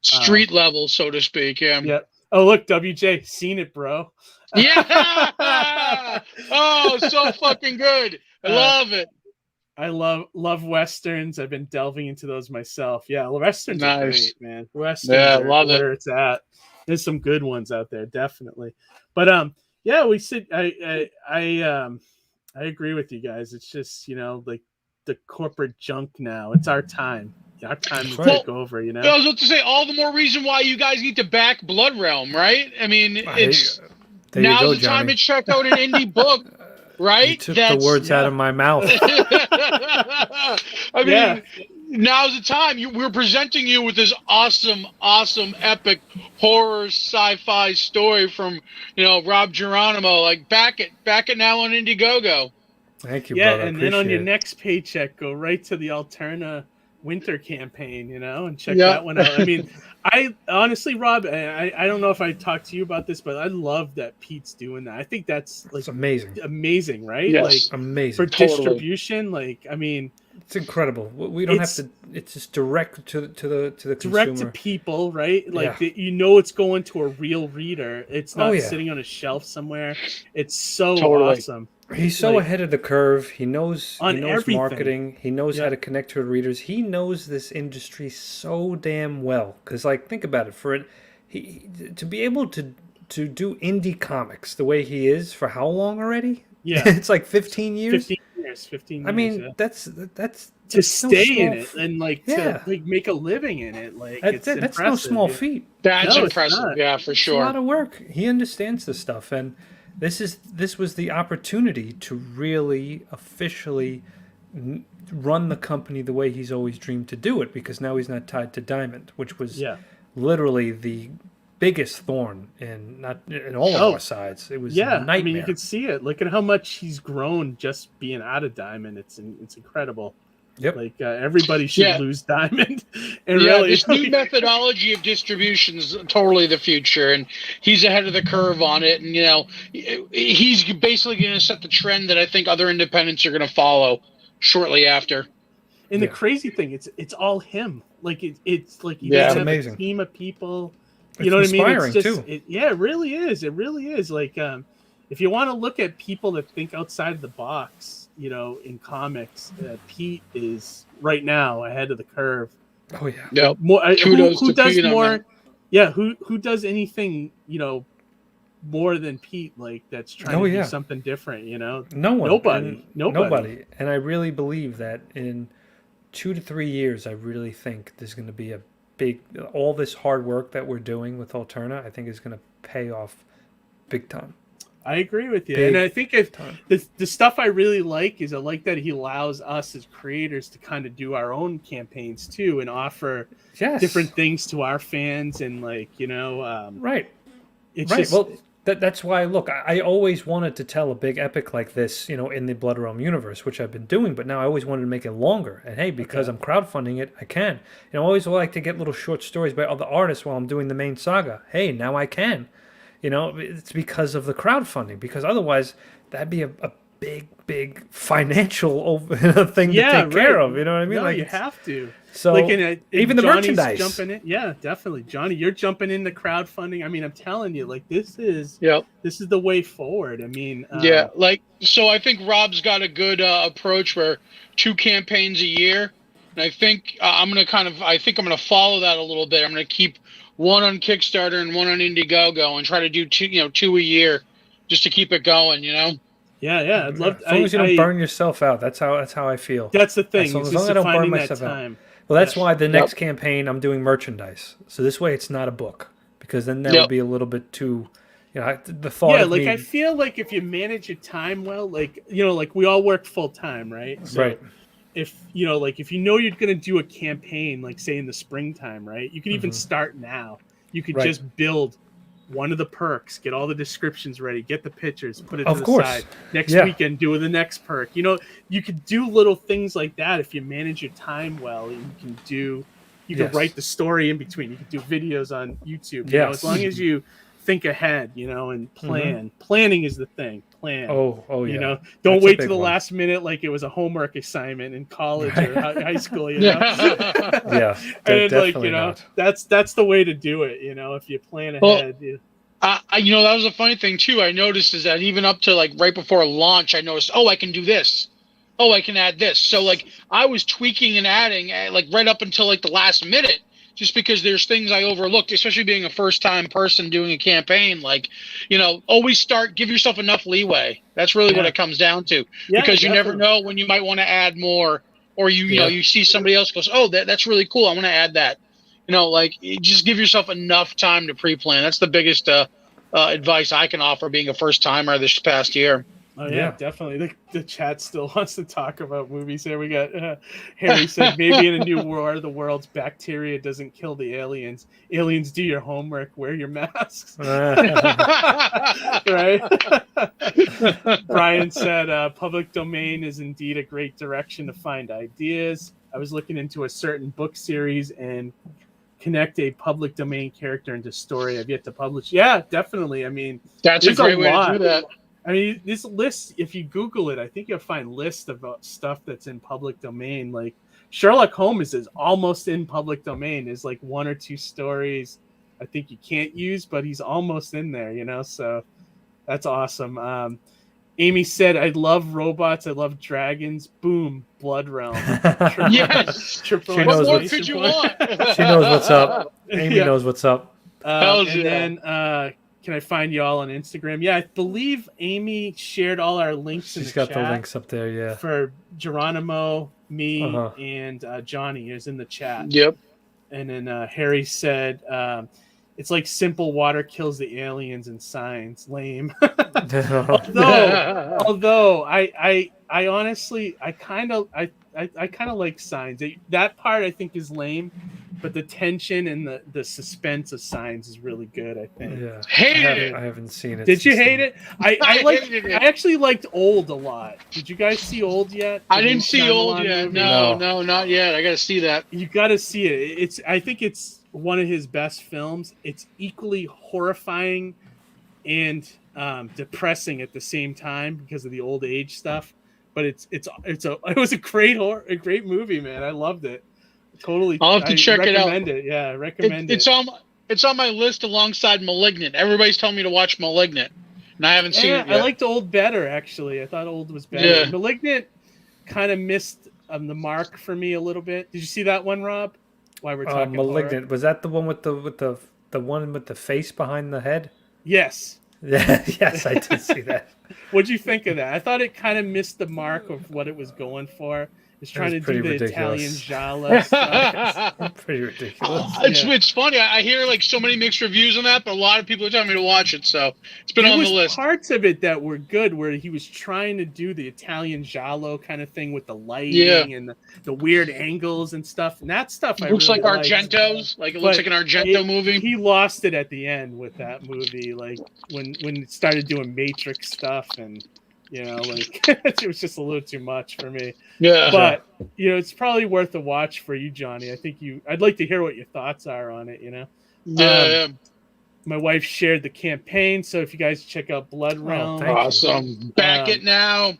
street level, so to speak. Yeah. Yep. Oh, look, WJ, seen it, bro. Yeah. Oh, so fucking good. I love it. I love westerns. I've been delving into those myself. Yeah, westerns are great, man. Westerns are love where it's at. There's some good ones out there, definitely. But yeah, we said I agree with you guys. It's just like the corporate junk now. It's our time. Our time to take over. I was about to say, all the more reason why you guys need to back Blood Realm, right? I mean, it's now's the time to check out an indie book. Right? You took the words out of my mouth. I mean, now's the time. We're presenting you with this awesome, epic horror sci-fi story from, Rob Geronimo. Like, back it now on Indiegogo. Thank you, brother. Yeah, and then on your next paycheck, go right to the Alterna winter campaign, and check that one out. I mean, I honestly, Rob, I don't know if I talked to you about this, but I love that Pete's doing that. I think that's like amazing, right? Yes, like amazing for distribution. Like, I mean, it's incredible. We don't have to. It's just direct to the consumer. Direct to people, right? Like it's going to a real reader. It's not sitting on a shelf somewhere. It's so awesome. He's so ahead of the curve. He knows marketing. He knows how to connect to readers. He knows this industry so damn well. Because, think about it. To be able to do indie comics the way he is for how long already? Yeah, it's like 15 years. 15 years. I mean, that's to stay in it and to make a living in it. Like that's no small feat. That's impressive. Yeah, for sure. It's a lot of work. He understands this stuff, and this was the opportunity to really officially run the company the way he's always dreamed to do it, because now he's not tied to Diamond, which was literally the biggest thorn in all of our sides. It was a nightmare. I mean, you can see it. Look at how much he's grown just being out of Diamond. It's incredible. Yep. Like everybody should lose Diamond. And this new methodology of distribution is totally the future, and he's ahead of the curve on it. And he's basically going to set the trend that I think other independents are going to follow shortly after. And the crazy thing, it's all him. Like it's like you have amazing. A team of people. You know what I mean? It's just, too. It really is. It really is. Like if you want to look at people that think outside of the box, in comics, Pete is right now ahead of the curve. Oh yeah. Yeah. Who does Pete more? Who does anything? More than Pete, like that's trying to do something different. No one. Nobody. And I really believe that in 2 to 3 years, I really think there's going to be a big. All this hard work that we're doing with Alterna, I think is going to pay off big time. I agree with you. And I think if the stuff I really like is I like that he allows us as creators to kind of do our own campaigns too and offer different things to our fans and right. It's just, well, that's why, look, I always wanted to tell a big epic like this, in the Blood Realm universe, which I've been doing, but now I always wanted to make it longer. And hey, because I'm crowdfunding it, I can. I always like to get little short stories by other artists while I'm doing the main saga. Hey, now I can. It's because of the crowdfunding, because otherwise that'd be a big financial thing to take care of. You know what I mean? No, like you have to. So even the Johnny's merchandise. jumping in. Yeah, definitely, Johnny. You're jumping into crowdfunding. I mean, I'm telling you, like this is the way forward. I mean, so I think Rob's got a good approach where 2 campaigns a year, and I think I'm gonna follow that a little bit. I'm gonna keep one on Kickstarter and one on Indiegogo, and try to do 2 a year, just to keep it going. Yeah, I'd love. As long as you don't burn yourself out, that's how I feel. That's the thing. As long as I don't burn myself out. Well, that's why the next campaign I'm doing merchandise. So this way, it's not a book, because then that would be a little bit too. The thought. Yeah, I feel like if you manage your time well, like we all work full time, right? So right. If you're going to do a campaign, like say in the springtime, right? You can even start now. You could just build one of the perks, get all the descriptions ready, get the pictures, put it to the side. Next weekend, do the next perk. You could do little things like that if you manage your time well. You can write the story in between. You can do videos on YouTube. As long as you think ahead, and plan. Planning is the thing. Plan. Oh yeah. Don't wait to the last minute like it was a homework assignment in college or high school. Yeah. And not. That's the way to do it. If you plan ahead. That was a funny thing too. I noticed is that even up to like right before launch, I noticed, I can do this. I can add this. So like I was tweaking and adding like right up until like the last minute. Just because there's things I overlooked, especially being a first-time person doing a campaign, like, always give yourself enough leeway. That's really what it comes down to, because you never know when you might want to add more, or you see somebody else goes, that's really cool, I want to add that. Just give yourself enough time to pre-plan. That's the biggest advice I can offer being a first-timer this past year. Oh yeah, definitely. The chat still wants to talk about movies. Here we got Harry said maybe in a new war the world's bacteria doesn't kill the aliens. Aliens, do your homework, wear your masks. Right? Brian said public domain is indeed a great direction to find ideas. I was looking into a certain book series and connect a public domain character into story I've yet to publish. Yeah, definitely. I mean, that's a great way to do that. I mean, this list, if you Google it, I think you'll find lists about stuff that's in public domain. Like Sherlock Holmes is almost in public domain. There's like 1 or 2 stories I think you can't use, but he's almost in there, so that's awesome. Amy said, I love robots. I love dragons. Boom. Blood Realm. Yes. What more could you want? She knows what's up. Amy knows what's up. Then can I find you all on Instagram? Yeah, I believe Amy shared all our links in the chat. She's got the links up there, yeah. For Geronimo, me, and Johnny is in the chat. Yep. And then Harry said, it's like simple water kills the aliens and signs. Lame. although I honestly, I kind of like signs. That part I think is lame. But the tension and the suspense of signs is really good, I think. Yeah. Hated it. I haven't seen it. Did you hate it? I actually liked Old a lot. Did you guys see Old yet? I didn't see Old yet. No, not yet. I got to see that. You got to see it. I think it's one of his best films. It's equally horrifying and depressing at the same time because of the old age stuff. But it was a great movie, man. I loved it. Totally. I'll have to check it out. Yeah, I recommend it. It's on my list alongside Malignant. Everybody's telling me to watch Malignant, and I haven't seen it yet. I liked Old better, actually. I thought Old was better. Yeah. Malignant kind of missed the mark for me a little bit. Did you see that one, Rob? Why we're talking Malignant. horror? Was that the one with the one with the face behind the head? Yes. Yes, I did see that. What'd you think of that? I thought it kind of missed the mark of what it was going for. It's trying to do the ridiculous Italian giallo stuff. Pretty ridiculous. It's funny. I hear like so many mixed reviews on that, but a lot of people are telling me to watch it, so it's been on the list. Parts of it that were good, where he was trying to do the Italian giallo kind of thing with the lighting and the weird angles and stuff. And that stuff it looks really like Argento's, like it looks like an Argento movie. He lost it at the end with that movie, like when it started doing Matrix stuff and. It was just a little too much for me. Yeah. But, it's probably worth a watch for you, Johnny. I'd like to hear what your thoughts are on it, Yeah. My wife shared the campaign, so if you guys check out Blood Realm. Awesome. Back it now.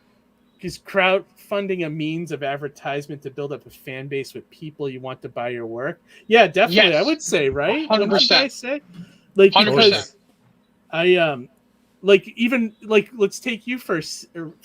is crowdfunding a means of advertisement to build up a fan base with people you want to buy your work? Yeah, definitely. Yes. I would say, right? 100%. Wouldn't you guys say? Like, because 100%. like even like let's take you for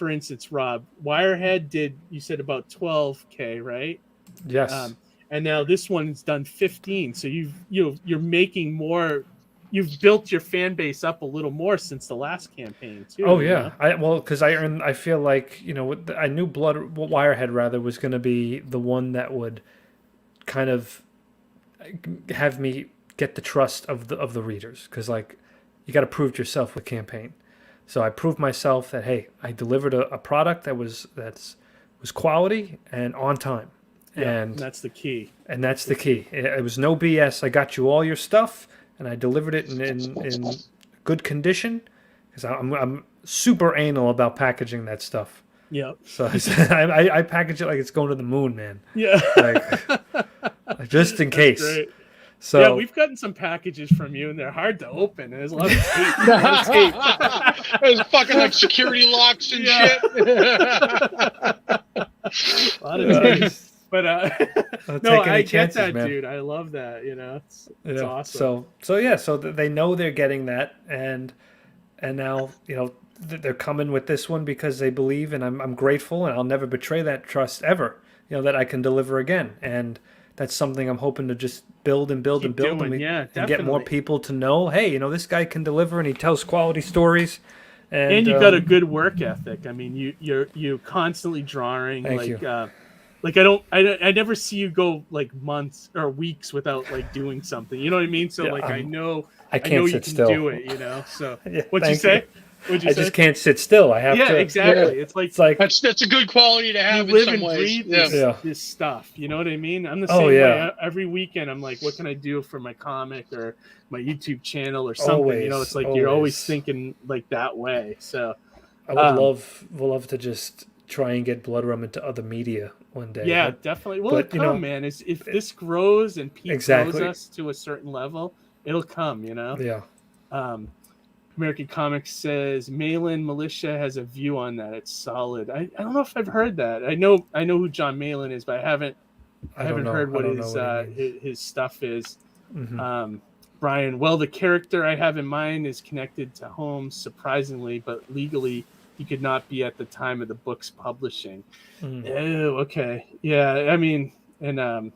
instance, Rob. Wirehead did, you said, about 12K, right? Yes. And now this one's done 15. So you're making more. You've built your fan base up a little more since the last campaign too. Oh yeah, because I feel like I knew Wirehead rather was going to be the one that would kind of have me get the trust of the readers, because like you got to prove yourself with campaign. So I proved myself that, hey, I delivered a product that was quality and on time. Yeah, and that's the key. And that's the key. It was no BS. I got you all your stuff, and I delivered it in good condition, because I'm super anal about packaging that stuff. Yeah. So I package it like it's going to the moon, man. Yeah. Like just in case. Great. So yeah, we've gotten some packages from you, and they're hard to open. And there's a lot of tape. There's fucking like security locks and shit. A lot of tape. But no, I get that, man. dude. I love that. It's awesome. So they know they're getting that, and now they're coming with this one because they believe, and I'm grateful, and I'll never betray that trust ever. That I can deliver again, and that's something I'm hoping to just build and build and build, and get more people to know. Hey, this guy can deliver, and he tells quality stories. And you got a good work ethic. I mean, you're constantly drawing. Thank you. Like I never see you go like months or weeks without like doing something. You know what I mean? So yeah, like I know you can still do it. So yeah, what'd you say? I just can't sit still. I have to. Yeah, exactly. It's like that's a good quality to have. You live in some and ways. breathe this stuff. You know what I mean? I'm the same way. Every weekend, I'm like, what can I do for my comic or my YouTube channel or something? Always, it's like you're always thinking like that way. So I would love to just try and get Blood Rum into other media one day. Yeah, definitely. Well, it'll come, man. If this grows and Pete grows us to a certain level, it'll come. Yeah. American Comics says Malin Militia has a view on that. It's solid. I don't know if I've heard that. I know who John Malin is, but I haven't heard what his stuff is. Mm-hmm. Brian, well, the character I have in mind is connected to Holmes, surprisingly, but legally he could not be at the time of the book's publishing. Mm. Oh, okay. Yeah, I mean, and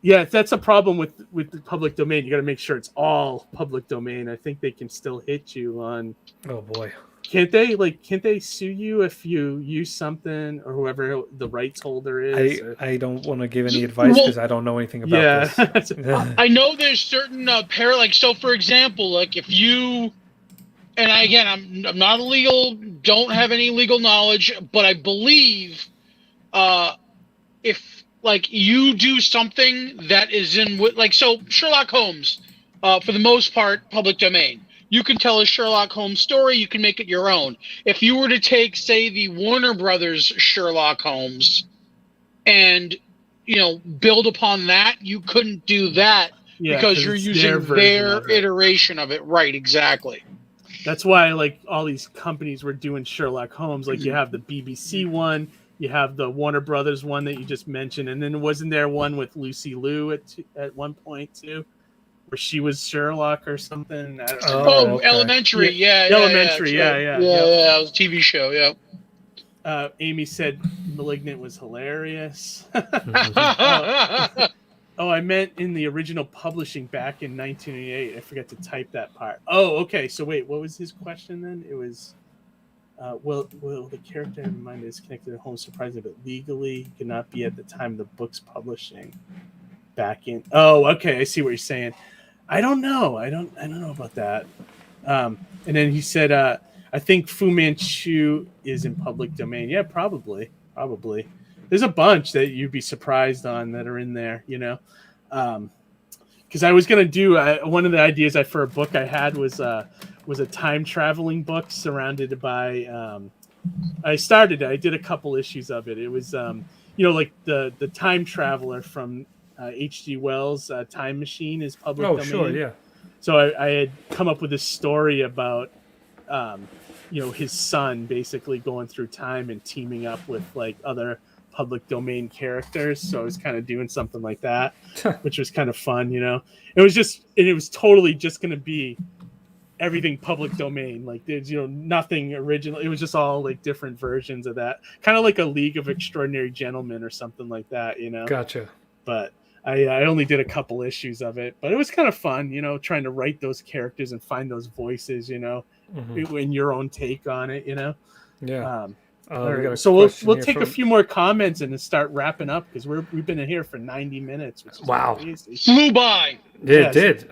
yeah, that's a problem with the public domain. You got to make sure it's all public domain. I think they can still hit you on. Oh boy, can't they? Can't they sue you if you use something or whoever the rights holder is? I don't want to give any advice because I don't know anything about this. I know there's certain so for example, like if you, and again, I'm not illegal, don't have any legal knowledge, but I believe if like you do something that is so Sherlock Holmes, for the most part, public domain. You can tell a Sherlock Holmes story. You can make it your own. If you were to take, say, the Warner Brothers Sherlock Holmes and, build upon that, you couldn't do that because you're using their iteration of it. Right, exactly. That's why, all these companies were doing Sherlock Holmes. You have the BBC one, you have the Warner Brothers one that you just mentioned, and then wasn't there one with Lucy Liu at one point too, where she was Sherlock or something? Okay. Elementary, yeah. Elementary, yeah. It was a TV show, yeah. Amy said Malignant was hilarious. I meant in the original publishing back in 1988. I forgot to type that part. Oh, okay. So wait, what was his question then? It was, well, the character in mind is connected to Holmes, surprisingly, but legally could not be at the time of the book's publishing. Back in. Oh, okay. I see what you're saying. I don't know. I don't know about that. And then he said, I think Fu Manchu is in public domain. Yeah, probably. There's a bunch that you'd be surprised on that are in there, because I was going to do one of the ideas for a book I had was a time traveling book surrounded by I did a couple issues of it. It was like the time traveler from H.G. Wells' Time Machine is public domain. Oh, sure, yeah. So I had come up with this story about his son basically going through time and teaming up with like other public domain characters. So I was kind of doing something like that, which was kind of fun. It was totally just going to be everything public domain. Like there's nothing original. It was just all like different versions of that, kind of like a League of Extraordinary Gentlemen or something like that. Gotcha. But I only did a couple issues of it, but it was kind of fun, trying to write those characters and find those voices, in your own take on it, Yeah. So we'll take a few more comments and then start wrapping up because we've been in here for 90 minutes. Which is crazy. Flew by. It did.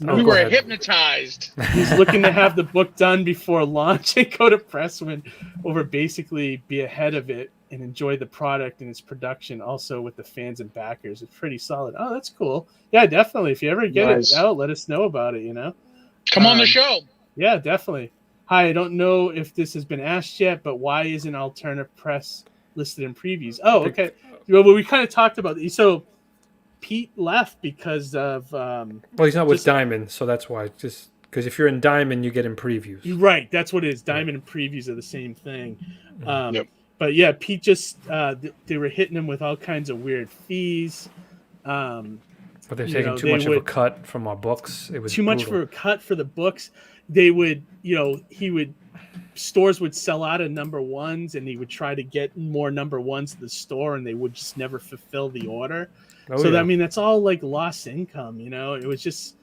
We were hypnotized. He's looking to have the book done before launch and go to Pressman over basically be ahead of it and enjoy the product and its production also with the fans and backers. It's pretty solid. Oh, that's cool. Yeah, definitely. If you ever get it out, let us know about it, Come on the show. Yeah, definitely. Hi, I don't know if this has been asked yet, but why isn't Alternative Press listed in previews? Oh, okay. Well, we kind of talked about it. So Pete left because of... well, he's not with Diamond, so that's why. Just because if you're in Diamond, you get in previews. Right, that's what it is. Diamond and previews are the same thing. Yep. But yeah, Pete just... they were hitting him with all kinds of weird fees. But they're taking too much of a cut from our books. It was too much for a cut for the books. They would, stores would sell out of number ones and he would try to get more number ones to the store and they would just never fulfill the order. That's all like lost income, it was just,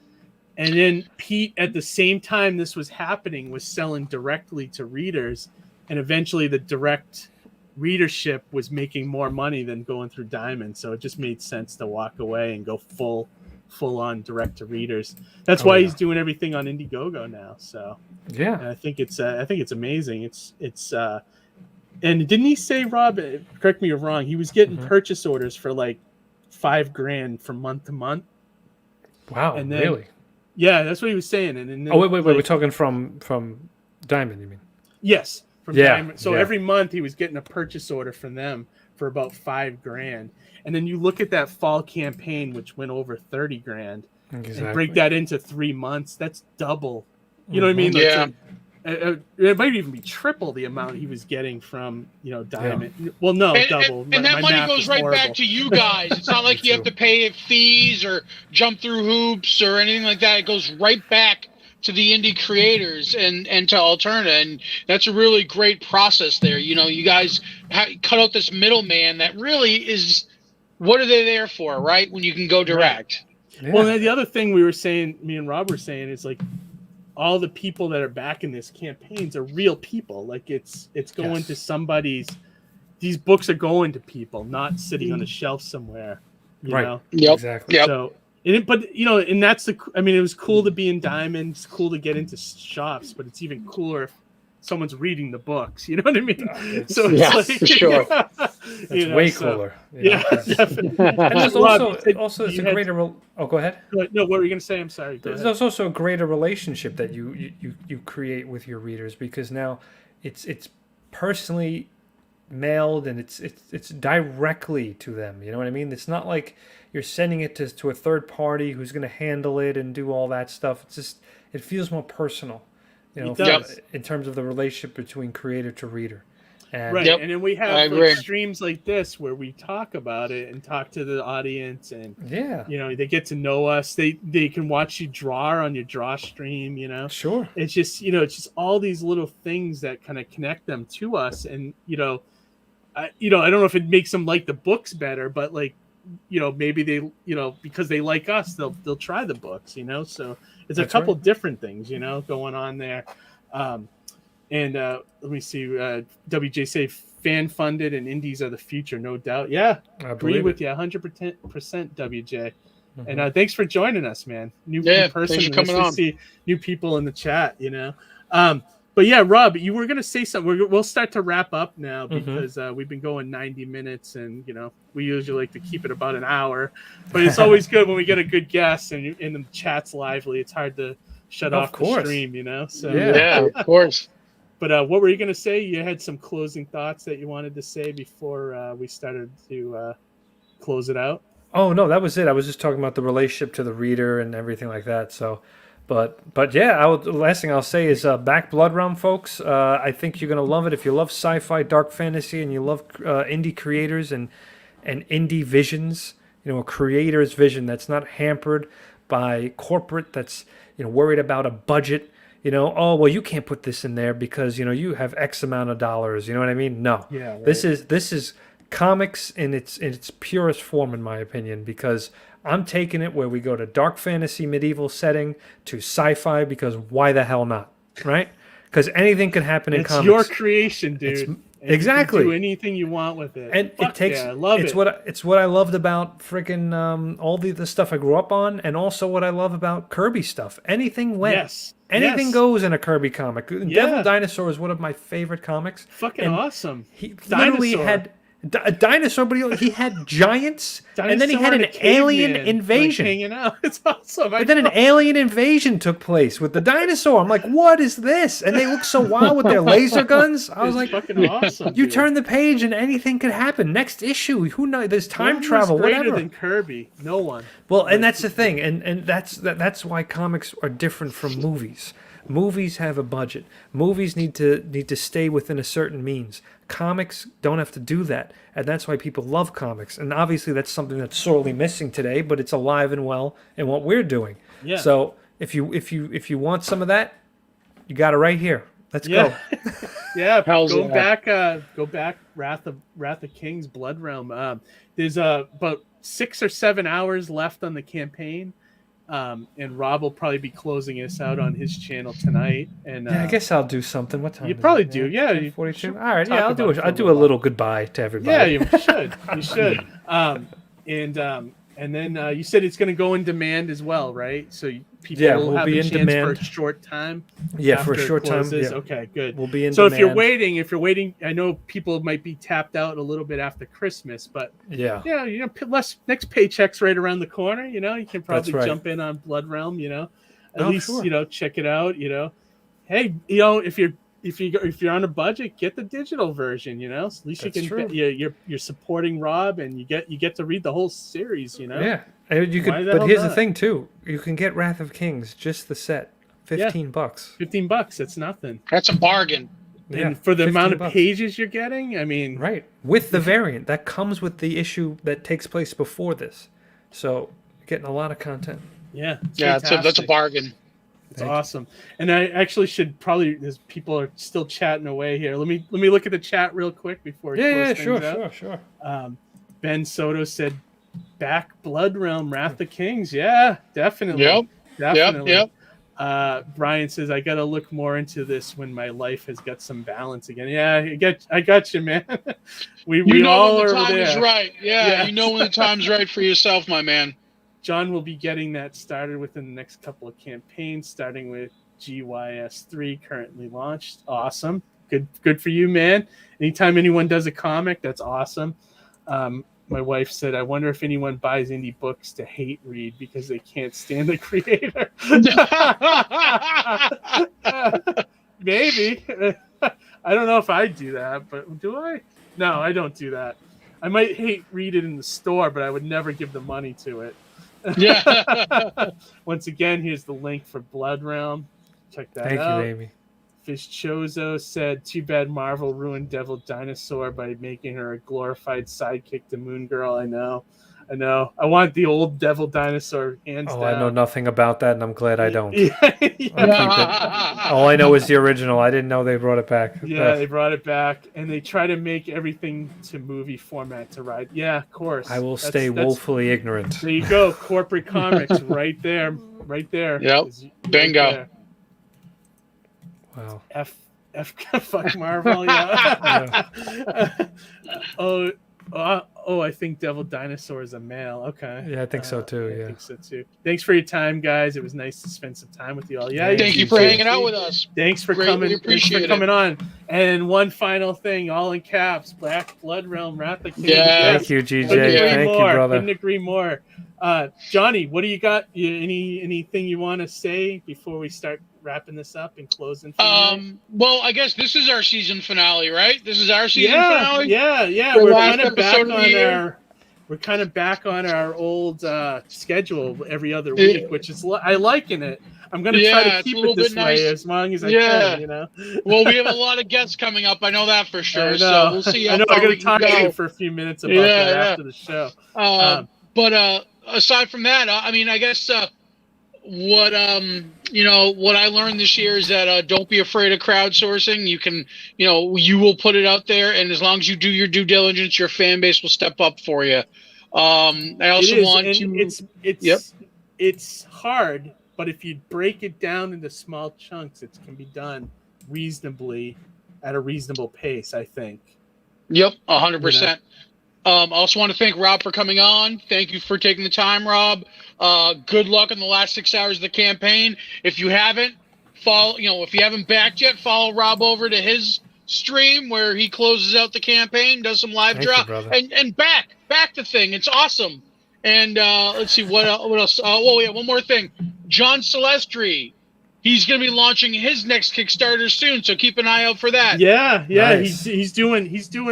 and then Pete at the same time this was happening was selling directly to readers and eventually the direct readership was making more money than going through Diamond. So it just made sense to walk away and go full on direct to readers. That's why he's doing everything on Indiegogo now. So yeah, and I think it's amazing. It's and didn't he say, Rob? Correct me if I'm wrong. He was getting purchase orders for like $5,000 from month to month. Wow, and then, really? Yeah, that's what he was saying. And then, wait, we're talking from Diamond, you mean? Yes, from Diamond. So every month he was getting a purchase order from them for about $5,000. And then you look at that fall campaign, which went over $30,000, and break that into 3 months. That's double. You know what I mean? Yeah. It might even be triple the amount he was getting from Diamond. Yeah. Well, no, double. And that money goes right back to you guys. It's not like you have to pay fees or jump through hoops or anything like that. It goes right back to the indie creators and to Alterna, and that's a really great process there. You guys cut out this middleman that really is. What are they there for, right? When you can go direct. Right. Yeah. Well, the other thing we were saying, me and Rob were saying, is like all the people that are backing this campaigns are real people. Like it's going to somebody's. These books are going to people, not sitting on a shelf somewhere. You know? Yep. Exactly. Yep. So, and that's it was cool to be in Diamond. It's cool to get into shops, but it's even cooler if someone's reading the books. You know what I mean? For sure. It's way cooler. Yeah, definitely. And there's also it's a greater. Oh, go ahead. No, what were you going to say? I'm sorry. There's also a greater relationship that you create with your readers because now it's personally mailed and it's directly to them. You know what I mean? It's not like you're sending it to a third party who's going to handle it and do all that stuff. It feels more personal. In terms of the relationship between creator to reader. And and then we have streams like this where we talk about it and talk to the audience and they get to know us. They can watch you draw on your draw stream, Sure. It's just all these little things that kind of connect them to us. And I don't know if it makes them like the books better, but like maybe they because they like us, they'll try the books, so it's a couple different things, going on there. And let me see, WJ say fan funded and indies are the future, no doubt. Yeah, I agree with you 100%, WJ. And thanks for joining us, man. New person, thanks for coming on. See new people in the chat, But yeah, Rob, you were going to say something. We'll start to wrap up now because we've been going 90 minutes and, we usually like to keep it about an hour. But it's always good when we get a good guest and the chat's lively. It's hard to shut off the stream, So yeah, of course. But what were you going to say? You had some closing thoughts that you wanted to say before we started to close it out? Oh, no, that was it. I was just talking about the relationship to the reader and everything like that. So But yeah, the last thing I'll say is back Blood Realm, folks. I think you're gonna love it if you love sci-fi, dark fantasy, and you love indie creators and indie visions. You know, a creator's vision that's not hampered by corporate. That's worried about a budget. Oh well, you can't put this in there because you have X amount of dollars. You know what I mean? No. Yeah. Right. This is comics in its purest form, in my opinion, because I'm taking it where we go to dark fantasy medieval setting to sci-fi, because why the hell not, right? Because anything can happen in comics. It's your creation, dude. Exactly. You can do anything you want with it. And Fuck it takes. I love it. It's what I loved about freaking all the stuff I grew up on, and also what I love about Kirby stuff. Anything went. Yes. Anything goes in a Kirby comic. Yeah. Devil Dinosaur is one of my favorite comics. Fucking awesome. He literally had a dinosaur, but he had giants, and then he had an alien invasion. Hanging out. It's awesome. But then an alien invasion took place with the dinosaur. I'm like, what is this? And they look so wild with their laser guns. I was like, fucking awesome. You turn the page and anything could happen. Next issue, who knows? There's time travel, greater whatever. Than Kirby, no one. Well, and that's the thing, and that's why comics are different from movies. Movies have a budget. Movies need to stay within a certain means. Comics don't have to do that, and that's why people love comics. And obviously, that's something that's sorely missing today, but it's alive and well in what we're doing. Yeah. So if you want some of that, you got it right here. Let's go. Yeah. Go back. Wrath of Kings, Blood Realm. There's about 6 or 7 hours left on the campaign. And Rob will probably be closing us out on his channel tonight. And I guess I'll do something. What time? You probably do. Yeah, 42. All right. Yeah, I'll do a little goodbye to everybody. Yeah, you should. You should. And then you said it's going to go in demand as well, right? So people will have a chance for a short time. Yeah, for a short time. Yeah. Okay, good. We'll be in so demand. if you're waiting, I know people might be tapped out a little bit after Christmas, but next paycheck's right around the corner. You can probably jump in on Blood Realm. At least check it out. Hey, if you're on a budget, get the digital version. At least you're supporting Rob, and you get to read the whole series. Yeah, and you could. But here's the thing too: you can get Wrath of Kings, just the set, $15. $15. That's nothing. That's a bargain. And for the amount of pages you're getting, I mean, right, with the variant that comes with the issue that takes place before this, so you're getting a lot of content. Yeah, that's a bargain. It's awesome. And I actually should probably, as people are still chatting away here, let me look at the chat real quick before we close things out. Sure. Ben Soto said, back Blood Realm, Wrath of Kings. Yeah, definitely. Definitely. Yep. Brian says, I got to look more into this when my life has got some balance again. Yeah, I got you, man. we all when the are time there. Is right. Yeah, you know when the time's right for yourself, my man. John will be getting that started within the next couple of campaigns, starting with GYS3 currently launched. Awesome. Good for you, man. Anytime anyone does a comic, that's awesome. My wife said, I wonder if anyone buys indie books to hate read because they can't stand the creator. Maybe. I don't know if I do that, but do I? No, I don't do that. I might hate read it in the store, but I would never give the money to it. Yeah. Once again, here's the link for Blood Realm. Check that out. Thank you, baby. Fish Chozo said, too bad Marvel ruined Devil Dinosaur by making her a glorified sidekick to Moon Girl. I know. I want the old Devil Dinosaur hands down. I know nothing about that, and I'm glad I don't. Yeah. All I know is the original. I didn't know they brought it back. Yeah, they brought it back, and they try to make everything to movie format to ride. Yeah, of course. I will stay woefully ignorant. There you go. Corporate comics right there. Right there. Yep. Bingo. Right wow. F fuck Marvel. Yeah. I think Devil Dinosaur is a male. Okay. Yeah, I think so too. I think so too. Thanks for your time, guys. It was nice to spend some time with you all. Yeah. Thank you for hanging out with us. Thanks for coming. Thanks for coming on. And one final thing, all in caps: Black Blood Realm, Wrath of Kings. Yeah. Thank you, GJ. Thank you, brother. Couldn't agree more. Johnny, what do you got? Anything you want to say before we start wrapping this up and closing? Well, I guess this is our season finale, right? This is our season finale. Yeah. We're kind of back on we're kind of back on our old schedule every other week, which is I liking it. I'm going to try to keep it this way as long as I can, you know. Well, we have a lot of guests coming up. I know that for sure. So we'll see how I know far I'm going we to can talk to go. you for a few minutes about that after the show. But aside from that, I mean, I guess what I learned this year is that don't be afraid of crowdsourcing. You can, you will put it out there, and as long as you do your due diligence, your fan base will step up for you. I also want to. It's hard, but if you break it down into small chunks, it can be done reasonably at a reasonable pace, I think. Yep, 100%. I also want to thank Rob for coming on. Thank you for taking the time, Rob. Good luck in the last 6 hours of the campaign. If you haven't if you haven't backed yet, follow Rob over to his stream where he closes out the campaign, does some live drop, and back the thing. It's awesome. And let's see what else. One more thing. John Celestri. He's going to be launching his next Kickstarter soon, so keep an eye out for that. Yeah, nice. He's doing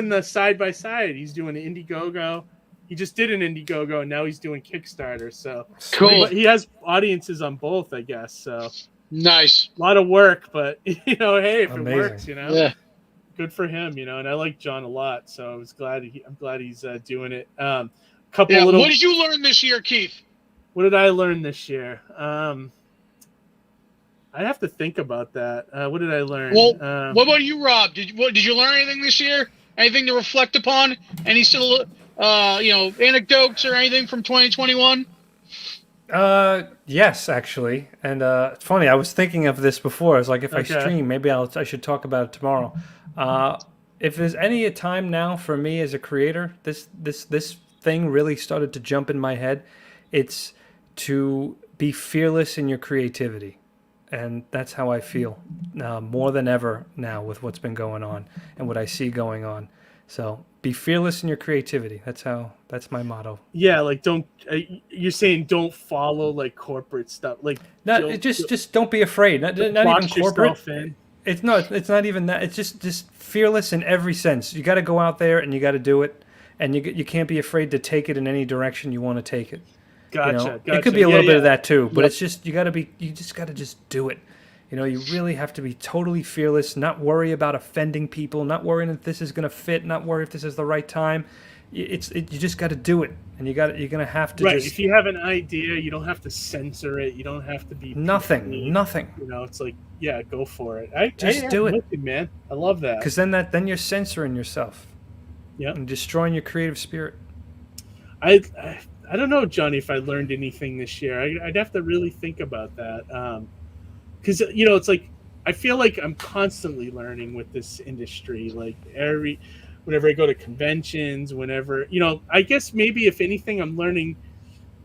the side by side. He's doing an Indiegogo. He just did an Indiegogo, and now he's doing Kickstarter. So cool. But he has audiences on both, I guess. So nice. A lot of work, but hey, if it works, good for him, And I like John a lot, so I'm glad he's doing it. What did you learn this year, Keith? What did I learn this year? I have to think about that. What did I learn? Well, what about you, Rob? Did you learn anything this year? Anything to reflect upon? Any still, anecdotes or anything from 2021? Yes, actually. And it's funny. I was thinking of this before. I was like, if I stream, maybe I should talk about it tomorrow. If there's any time now for me as a creator, this thing really started to jump in my head. It's to be fearless in your creativity. And that's how I feel more than ever now with what's been going on and what I see going on. So be fearless in your creativity. That's my motto. Yeah, like you're saying don't follow like corporate stuff. Like just don't be afraid. Not even corporate. It's not even that. It's just fearless in every sense. You got to go out there and you got to do it, and you can't be afraid to take it in any direction you want to take it. Gotcha. It could be a little bit of that too, but it's just you just got to just do it. You really have to be totally fearless, not worry about offending people, not worrying if this is going to fit, not worry if this is the right time. You just got to do it, and you're going to have to. Right. If you have an idea, you don't have to censor it. You don't have to be nothing. It's like, go for it. Just do it, man. I love that. Because then you're censoring yourself. Yeah. And destroying your creative spirit. I don't know, Johnny, if I learned anything this year. I'd have to really think about that. Because, it's like, I feel like I'm constantly learning with this industry. Like, whenever I go to conventions, whenever, I guess maybe if anything, I'm learning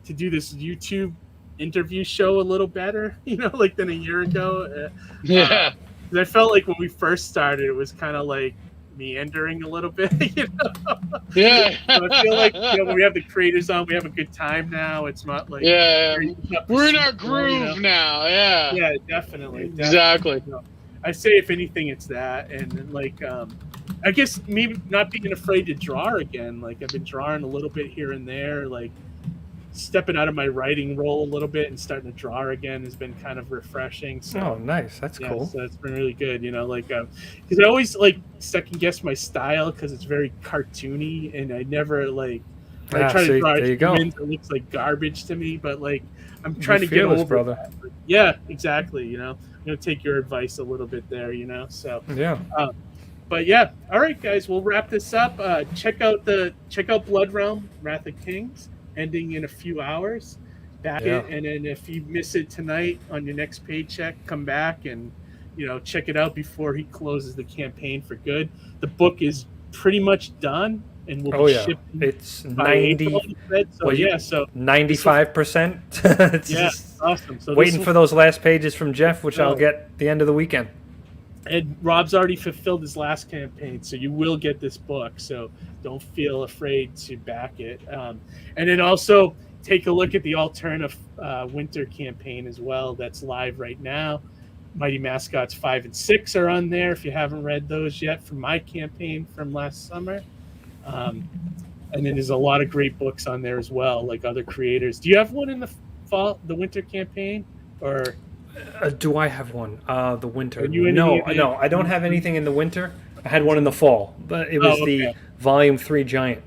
to do this YouTube interview show a little better, than a year ago. Yeah. I felt like when we first started, it was kind of like meandering a little bit, Yeah. So I feel like when we have the creators on, we have a good time now. It's not like we're in our groove now. Yeah, definitely. Exactly. I say if anything, it's that, and like I guess maybe not being afraid to draw again. Like I've been drawing a little bit here and there, like stepping out of my writing role a little bit and starting to draw again has been kind of refreshing. So, nice. That's cool. So it's been really good, because I always like second guess my style because it's very cartoony, and I never like when I try to draw humans, it looks like garbage to me. But like I'm trying to get over that. Yeah, exactly. I'm gonna take your advice a little bit there. So yeah. But yeah, all right, guys, we'll wrap this up. Check out Blood Realm, Wrath of Kings, ending in a few hours. Back it, and then if you miss it tonight on your next paycheck, come back and check it out before he closes the campaign for good. The book is pretty much done and will be shipped. It's 90. So 95%. It's just awesome. So waiting for those last pages from Jeff, which I'll get the end of the weekend. And Rob's already fulfilled his last campaign, so you will get this book. So don't feel afraid to back it. And then also take a look at the alternative winter campaign as well. That's live right now. Mighty Mascots 5 and 6 are on there if you haven't read those yet from my campaign from last summer. And then there's a lot of great books on there as well, like other creators. Do you have one in the winter campaign, or do I have one? The winter? No, I don't have anything in the winter. I had one in the fall, but it was the Volume 3 Giant.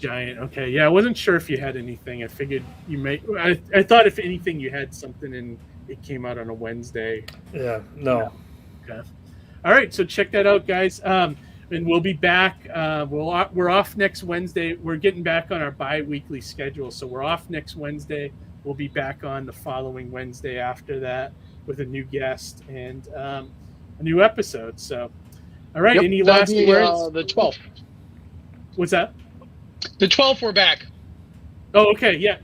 Okay. Yeah, I wasn't sure if you had anything. I figured you may. I thought if anything, you had something, and it came out on a Wednesday. Yeah. No. Okay. All right. So check that out, guys. And we'll be back. We're off next Wednesday. We're getting back on our bi-weekly schedule, so we're off next Wednesday. We'll be back on the following Wednesday after that with a new guest and a new episode. So, all right. Any last words? The 12th. What's that? The 12th, we're back. Oh, okay. Yeah.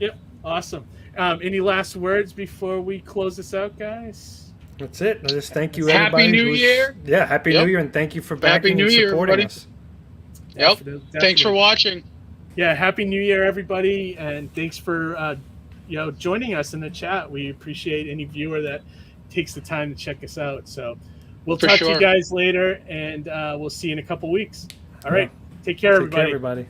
Awesome. Any last words before we close this out, guys? That's it. I just thank you, everybody. Happy New Year. Yeah, Happy New Year, and thank you for backing and supporting us. Yep. Definitely. Thanks for watching. Yeah, Happy New Year, everybody, and thanks for joining us in the chat. We appreciate any viewer that takes the time to check us out. So we'll talk to you guys later, and we'll see you in a couple weeks. All right. Take care, everybody. Take care, everybody.